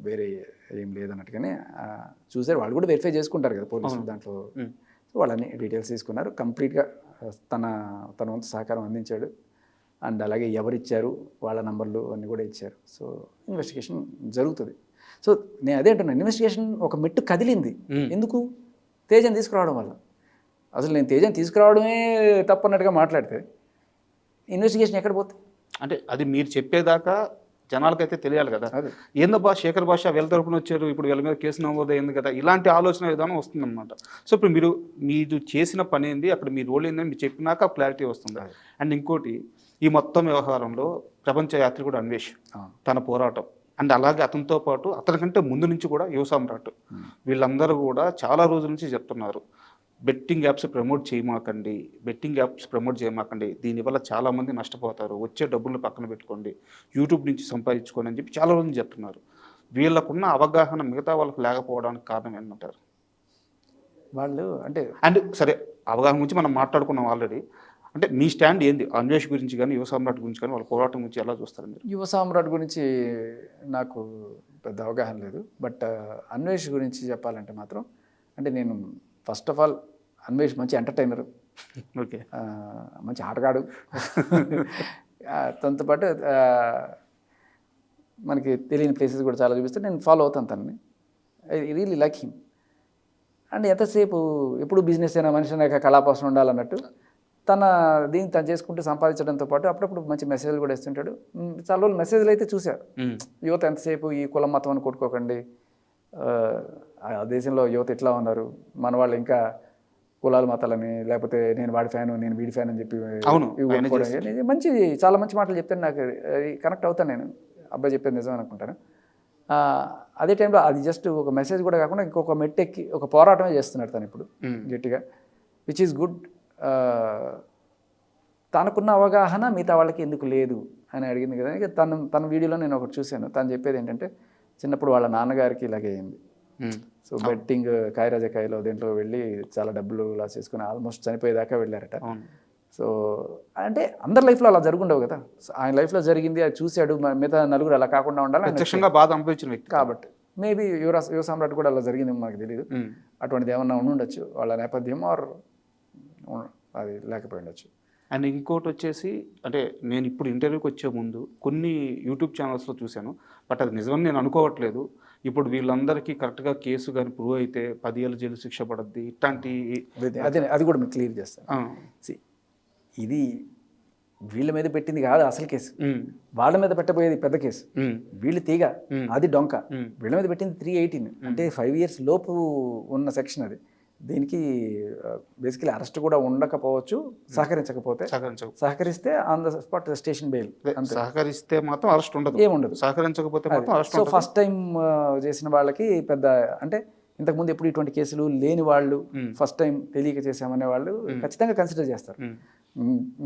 వేరే ఏం లేదన్నట్టుగానే చూసారు. వాళ్ళు కూడా వెరిఫై చేసుకుంటారు కదా పోలీసులు దాంట్లో. వాళ్ళని డీటెయిల్స్ తీసుకున్నారు. కంప్లీట్గా తన వంతు సహకారం అందించాడు. అండ్ అలాగే ఎవరిచ్చారు వాళ్ళ నంబర్లు అన్నీ కూడా ఇచ్చారు. సో ఇన్వెస్టిగేషన్ జరుగుతుంది. సో నేను అదే అంటున్నాను, ఇన్వెస్టిగేషన్ ఒక మెట్టు కదిలింది. ఎందుకు? తేజని తీసుకురావడం వల్ల. అసలు నేను తేజని తీసుకురావడమే తప్పన్నట్టుగా మాట్లాడితే ఇన్వెస్టిగేషన్ ఎక్కడ పోతుంది? అంటే అది మీరు చెప్పేదాకా జనాలకైతే తెలియాలి కదా. అదే ఏందబ్బా శేఖర్ భాష వీళ్ళ తరపున వచ్చారు, ఇప్పుడు వీళ్ళ మీద కేసు నమోదైంది కదా, ఇలాంటి ఆలోచన విధానం వస్తుందన్నమాట. సో ఇప్పుడు మీరు చేసిన పని ఏంది, అక్కడ మీ రోల్ ఏందని మీరు చెప్పినాక క్లారిటీ వస్తుంది. అండ్ ఇంకోటి, ఈ మొత్తం వ్యవహారంలో ప్రపంచ యాత్రికుడు అన్వేష్ తన పోరాటం, అండ్ అలాగే అతనితో పాటు అతనికంటే ముందు నుంచి కూడా యువ సామ్రాట్ వీళ్ళందరూ కూడా చాలా రోజుల నుంచి చెప్తున్నారు, బెట్టింగ్ యాప్స్ ప్రమోట్ చేయమాకండి, దీనివల్ల చాలామంది నష్టపోతారు, వచ్చే డబ్బులను పక్కన పెట్టుకోండి, యూట్యూబ్ నుంచి సంపాదించుకోండి అని చెప్పి చాలా రోజులు చెప్తున్నారు. వీళ్ళకున్న అవగాహన మిగతా వాళ్ళకు లేకపోవడానికి కారణం ఏంటంటారు? వాళ్ళు అంటే అండ్ సరే, అవగాహన గురించి మనం మాట్లాడుకున్నాం ఆల్రెడీ. అంటే మీ స్టాండ్ ఏంది అన్వేష్ గురించి కానీ యువ సామ్రాట్ గురించి కానీ వాళ్ళ పోరాటం గురించి ఎలా చూస్తారు మీరు? యువ సామ్రాట్ గురించి నాకు పెద్ద అవగాహన లేదు. బట్ అన్వేష్ గురించి చెప్పాలంటే మాత్రం, అంటే నేను ఫస్ట్ ఆఫ్ ఆల్ అన్వేష్ మంచి ఎంటర్టైనరు, ఓకే, మంచి ఆటగాడు. తనతో పాటు మనకి తెలియని ప్లేసెస్ కూడా చాలా చూపిస్తే నేను ఫాలో అవుతాను తనని. I really like him. And ఎంతసేపు ఎప్పుడు బిజినెస్ అయినా మనిషి అయినా కళాపాసన ఉండాలన్నట్టు తన దీన్ని తను చేసుకుంటూ సంపాదించడంతో పాటు అప్పుడప్పుడు మంచి మెసేజ్లు కూడా ఇస్తుంటాడు. చాలా రోజులు మెసేజ్లు అయితే చూశారు. యువత ఎంతసేపు ఈ కులం మతం అని కొట్టుకోకండి, ఆ దేశంలో యువత ఎట్లా ఉన్నారు, మన వాళ్ళు ఇంకా కులాల మతాలని, లేకపోతే నేను వాడి ఫ్యాను నేను వీడి ఫ్యాన్ అని చెప్పి మంచి చాలా మంచి మాటలు చెప్తాను. నాకు కనెక్ట్ అవుతాను నేను, అబ్బాయి చెప్పేది నిజం అనుకుంటాను. అదే టైంలో అది జస్ట్ ఒక మెసేజ్ కూడా కాకుండా ఇంకొక మెట్టెక్కి ఒక పోరాటమే చేస్తున్నాడు తను ఇప్పుడు గట్టిగా, విచ్ ఈజ్ గుడ్. తనకున్న అవగాహన మిగతా వాళ్ళకి ఎందుకు లేదు అని అడిగింది కదా. తన వీడియోలో నేను ఒకటి చూశాను. తను చెప్పేది ఏంటంటే, చిన్నప్పుడు వాళ్ళ నాన్నగారికి ఇలాగే అయింది. సో బెట్టింగ్ కాయరాజకాయలో దేంట్లో వెళ్ళి చాలా డబ్బులు లాస్ చేసుకుని ఆల్మోస్ట్ చనిపోయేదాకా వెళ్ళారట. సో అంటే అందరి లైఫ్లో అలా జరుగుండవు కదా. ఆయన లైఫ్లో జరిగింది, అది చూశాడు, మిగతా నలుగురు అలా కాకుండా ఉండాలి బాధ అనిపించిన వ్యక్తి కాబట్టి మేబీ యువ సామ్రాట్ కూడా అలా జరిగింది మనకు తెలియదు. అటువంటిది ఏమన్నా ఉండొచ్చు వాళ్ళ నేపథ్యం, ఆర్ అది లేకపోయి ఉండొచ్చు. అండ్ ఇంకోటి వచ్చేసి, అంటే నేను ఇప్పుడు ఇంటర్వ్యూకి వచ్చే ముందు కొన్ని యూట్యూబ్ ఛానల్స్లో చూశాను, బట్ అది నిజమని నేను అనుకోవట్లేదు. ఇప్పుడు వీళ్ళందరికీ కరెక్ట్గా కేసు కానీ ప్రూవ్ అయితే 10 ఏళ్ళ జైలు శిక్ష పడద్ది, ఇట్లాంటి అది కూడా మీకు క్లియర్ చేస్తాను. ఇది వీళ్ళ మీద పెట్టింది కాదు అసలు కేసు, వాళ్ళ మీద పెట్టబోయేది పెద్ద కేసు. వీళ్ళు తీగ, అది డొంక. వీళ్ళ మీద పెట్టింది 318, అంటే 5 years లోపు ఉన్న సెక్షన్. అది దీనికి బేసికలీ అరెస్ట్ కూడా ఉండకపోవచ్చు, సహకరించకపోతే. సహకరిస్తే on the spot station bail. సహకరిస్తే మాత్రం అరెస్ట్ ఉండదు, ఏముండదు. సహకరించకపోతే మాత్రం అరెస్ట్. సో ఫస్ట్ టైం చేసిన వాళ్ళకి పెద్ద, అంటే ఇంతకుముందు ఎప్పుడు ఇటువంటి కేసులు లేని వాళ్ళు, ఫస్ట్ టైం తెలియక చేసామనే వాళ్ళు ఖచ్చితంగా కన్సిడర్ చేస్తారు.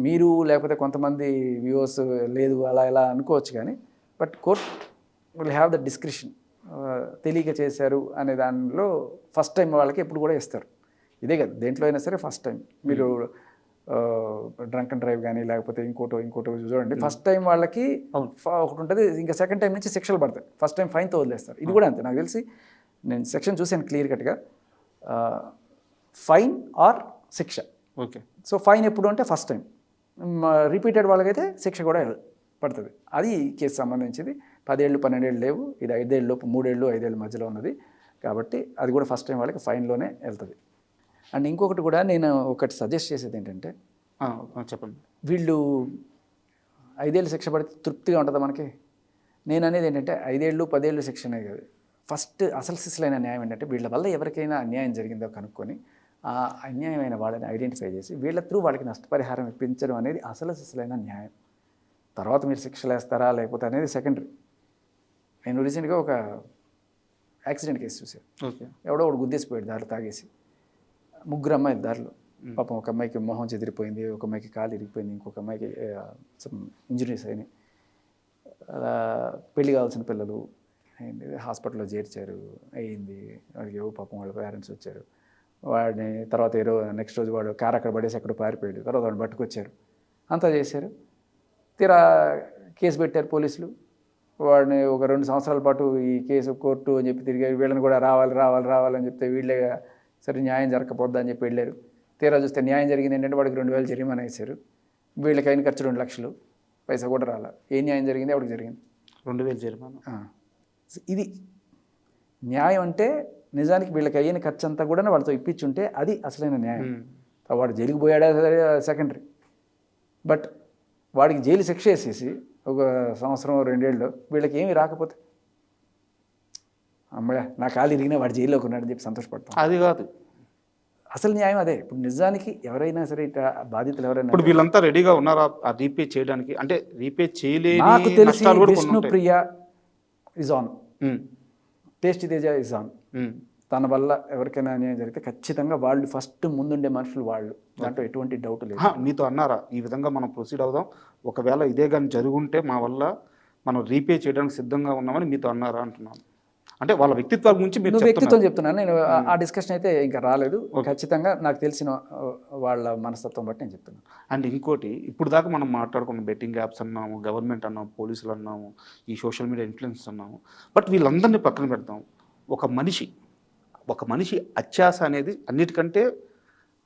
మీరు లేకపోతే కొంతమంది వ్యూవర్స్ లేదు అలా ఇలా అనుకోవచ్చు, కానీ but court will have the discretion. తెలియక చేశారు అనే దానిలో ఫస్ట్ టైం వాళ్ళకి ఎప్పుడు కూడా ఇస్తారు. ఇదే కదా దేంట్లో అయినా సరే ఫస్ట్ టైం. మీరు డ్రంక్ అండ్ డ్రైవ్ కానీ లేకపోతే ఇంకోటో చూడండి, ఫస్ట్ టైం వాళ్ళకి ఒకటి ఉంటుంది, ఇంకా సెకండ్ టైం నుంచి శిక్షలు పడతాయి. ఫస్ట్ టైం ఫైన్తో వదిలేస్తారు. ఇది కూడా అంతే. నాకు తెలిసి నేను సెక్షన్ చూసాను క్లియర్ కట్గా, ఫైన్ ఆర్ శిక్ష. ఓకే. సో ఫైన్ ఎప్పుడు అంటే ఫస్ట్ టైం, రిపీటెడ్ వాళ్ళకైతే శిక్ష కూడా పడుతుంది. అది కేసు సంబంధించింది. 10 ఏళ్ళు 12 ఏళ్ళు లేవు, ఇది 5 ఏళ్ళ లోపు 3 ఏళ్ళు 5 ఏళ్ళ మధ్యలో ఉన్నది కాబట్టి అది కూడా ఫస్ట్ టైం వాళ్ళకి ఫైన్లోనే వెళ్తుంది. అండ్ ఇంకొకటి కూడా నేను ఒకటి సజెస్ట్ చేసేది ఏంటంటే, చెప్పండి, వీళ్ళు 5 ఏళ్ళు శిక్ష పడితే తృప్తిగా ఉంటుందా మనకి? నేను అనేది ఏంటంటే 5 ఏళ్ళు 10 ఏళ్ళు శిక్ష అనేది కాదు. ఫస్ట్ అసలు సిసలైన న్యాయం ఏంటంటే, వీళ్ళ వల్ల ఎవరికైనా అన్యాయం జరిగిందో కనుక్కొని ఆ అన్యాయమైన వాళ్ళని ఐడెంటిఫై చేసి వీళ్ళ త్రూ వాళ్ళకి నష్టపరిహారం ఇప్పించడం అనేది అసలు సిసలైన న్యాయం. తర్వాత మీరు శిక్షలు వేస్తారా లేకపోతే అనేది సెకండరీ. నేను రీసెంట్గా ఒక యాక్సిడెంట్ కేసు చూశాను. ఓకే. ఎవడో ఒకడు గుద్దేసిపోయాడు దారిలో తాగేసి. 3 అమ్మాయిలు దారిలో. పాపం ఒక అమ్మాయికి మొహం చెదిరిపోయింది, ఒక అమ్మాయికి కాలు ఇరిగిపోయింది, ఇంకొక అమ్మాయికి ఇంజరీస్ అయినాయి. అలా పెళ్లి కావాల్సిన పిల్లలు అయింది, హాస్పిటల్లో చేర్చారు, అయ్యింది. వాడికి ఏవో పాపం వాళ్ళ పేరెంట్స్ వచ్చారు. వాడిని తర్వాత నెక్స్ట్ రోజు వాడు కారు అక్కడ పడేసి అక్కడ పారిపోయాడు. తర్వాత వాడిని పట్టుకొచ్చారు, అంతా చేశారు. తీరా కేసు పెట్టారు పోలీసులు. వాడిని ఒక 2 సంవత్సరాల పాటు ఈ కేసు కోర్టు అని చెప్పి తిరిగారు. వీళ్ళని కూడా రావాలని చెప్తే వీళ్ళే సరే న్యాయం జరగకపోద్దా అని చెప్పి వెళ్ళారు. తీరా చూస్తే న్యాయం జరిగింది ఏంటంటే వాడికి 2000 జరిమానా వేశారు. వీళ్ళకి అయిన ఖర్చు 2 లక్షలు. పైసా కూడా రాలా. ఏ న్యాయం జరిగింది? ఎవరికి జరిగింది? 2000 జరిమానా. ఇది న్యాయం అంటే నిజానికి వీళ్ళకి అయిన ఖర్చు అంతా కూడా వాళ్ళతో ఇప్పించుంటే అది అసలైన న్యాయం. వాడు జైలుకి పోయాడా సెకండరీ, బట్ వాడికి జైలు శిక్ష వేసేసి ఒక సంవత్సరం 2 ఏళ్ళు వీళ్ళకి ఏమీ రాకపోతే అమ్మయ్య నా కాలు ఇరిగినా వాడు జైల్లోకి ఉన్నాడని చెప్పి సంతోషపడతాం. అది కాదు అసలు న్యాయం అదే. ఇప్పుడు నిజానికి ఎవరైనా సరే ఇట్లా బాధితులు ఎవరైనా, ఇప్పుడు వీళ్ళంతా రెడీగా ఉన్నారా ఆ రీపే చేయడానికి? అంటే రీపే చేయలేని నాకు తెలిసి నష్టాలు కూడా కొన్ని ఉంటాయి. Vishnupriya is on, um, tasty Teja is on. Um, తన వల్ల ఎవరికైనా అన్యాయం జరిగితే ఖచ్చితంగా వాళ్ళు ఫస్ట్ ముందుండే మనుషులు వాళ్ళు, దాంట్లో ఎటువంటి డౌట్ లేదు. మీతో అన్నారా ఈ విధంగా మనం ప్రొసీడ్ అవుదాం, ఒకవేళ ఇదే కానీ జరుగుంటే మా వల్ల మనం రీపే చేయడానికి సిద్ధంగా ఉన్నామని మీతో అన్నారా అంటున్నాను. అంటే వాళ్ళ వ్యక్తిత్వాల గురించి మీరు నువ్వు వ్యక్తిత్వం చెప్తున్నారు. చెప్తున్నాను నేను. ఆ డిస్కషన్ అయితే ఇంకా రాలేదు. ఖచ్చితంగా నాకు తెలిసిన వాళ్ళ మనస్తత్వం బట్టి నేను చెప్తున్నాను. అండ్ ఇంకోటి, ఇప్పుడు దాకా మనం మాట్లాడుకున్న బెట్టింగ్ యాప్స్ అన్నాము, గవర్నమెంట్ అన్నాము, పోలీసులు అన్నాము, ఈ సోషల్ మీడియా ఇన్ఫ్లుయెన్స్ అన్నాము. బట్ వీళ్ళందరినీ పక్కన పెడతాం. ఒక మనిషి అత్యాశ అనేది అన్నిటికంటే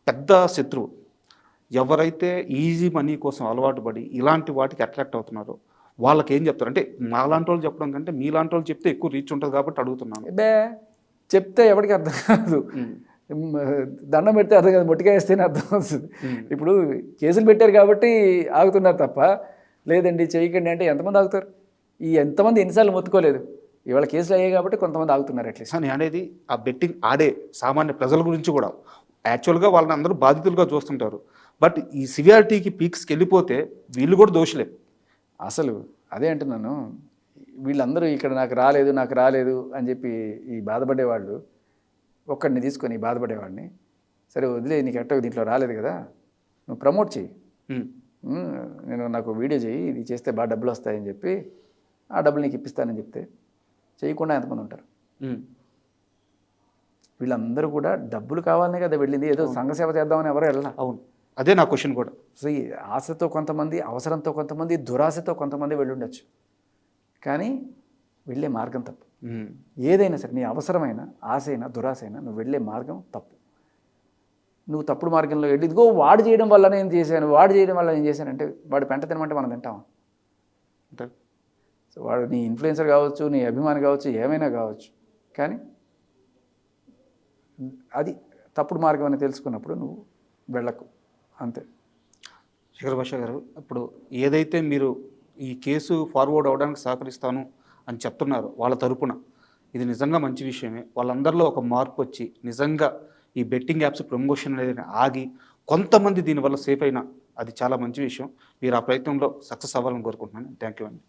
పెద్ద శత్రువు. ఎవరైతే ఈజీ మనీ కోసం అలవాటు పడి ఇలాంటి వాటికి అట్రాక్ట్ అవుతున్నారో వాళ్ళకి ఏం చెప్తారు? అంటే మాలాంటి వాళ్ళు చెప్పడం కంటే మీలాంటి వాళ్ళు చెప్తే ఎక్కువ రీచ్ ఉంటుంది కాబట్టి అడుగుతున్నాను. చెప్తే ఎవరికి అర్థం కాదు. దండం పెడితే అర్థం కాదు, మొట్టిగా వేస్తేనే అర్థం అవుతుంది. ఇప్పుడు కేసులు పెట్టారు కాబట్టి ఆగుతున్నారు తప్ప, లేదండి చేయకండి అంటే ఎంతమంది ఆగుతారు? ఎంతమంది ఎన్నిసార్లు మొత్తుకోలేదు? ఇవాళ కేసులు అయ్యాయి కాబట్టి కొంతమంది ఆగుతున్నారు. అట్లీస్ట్ నేను అనేది ఆ బెట్టింగ్ ఆడే సామాన్య ప్రజల గురించి కూడా. యాక్చువల్గా వాళ్ళని అందరూ బాధితులుగా చూస్తుంటారు. బట్ ఈ సివియారిటీకి పీక్స్కి వెళ్ళిపోతే వీళ్ళు కూడా దోషులే. అసలు అదే అంటున్నాను. వీళ్ళందరూ ఇక్కడ నాకు రాలేదు అని చెప్పి ఈ బాధపడేవాళ్ళు ఒక్కడిని తీసుకొని బాధపడేవాడిని, సరే వదిలే నీకు ఎట్టో దీంట్లో రాలేదు కదా, నువ్వు ప్రమోట్ చెయ్యి, నాకు వీడియో చెయ్యి, ఇది చేస్తే బాగా డబ్బులు వస్తాయని చెప్పి ఆ డబ్బులు నీకు ఇప్పిస్తానని చెప్తే చేయకుండా ఎంతమంది ఉంటారు? వీళ్ళందరూ కూడా డబ్బులు కావాలనే కదా వెళ్ళింది. ఏదో సంఘ సేవ చేద్దామని ఎవరు వెళ్ళాలి. అవును, అదే నా క్వశ్చన్ కూడా. సో ఈ ఆశతో కొంతమంది, అవసరంతో కొంతమంది, దురాశతో కొంతమంది వెళ్ళుండొచ్చు, కానీ వెళ్ళే మార్గం తప్పు. ఏదైనా సరే నీ అవసరమైన ఆశ అయినా దురాశ అయినా నువ్వు వెళ్ళే మార్గం తప్పు. నువ్వు తప్పుడు మార్గంలో వెళ్ళి ఇదిగో వాడు చేయడం వల్ల నేను చేశానంటే వాడు పెంట తినమంటే మనం తింటామా? సో వాడు నీ ఇన్ఫ్లుయెన్సర్ కావచ్చు, నీ అభిమాని కావచ్చు, ఏమైనా కావచ్చు, కానీ అది తప్పుడు మార్గం అని తెలుసుకున్నప్పుడు నువ్వు వెళ్ళకు, అంతే. శేఖర్ భాష గారు, ఇప్పుడు ఏదైతే మీరు ఈ కేసు ఫార్వర్డ్ అవడానికి సహకరిస్తాను అని చెప్తున్నారు వాళ్ళ తరపున, ఇది నిజంగా మంచి విషయమే. వాళ్ళందరిలో ఒక మార్పు వచ్చి నిజంగా ఈ బెట్టింగ్ యాప్స్ ప్రమోషన్ అనేది ఆగి కొంతమంది దీనివల్ల సేఫ్ అయినా అది చాలా మంచి విషయం. మీరు ఆ ప్రయత్నంలో సక్సెస్ అవ్వాలని కోరుకుంటున్నాను. థ్యాంక్ యూ అండి.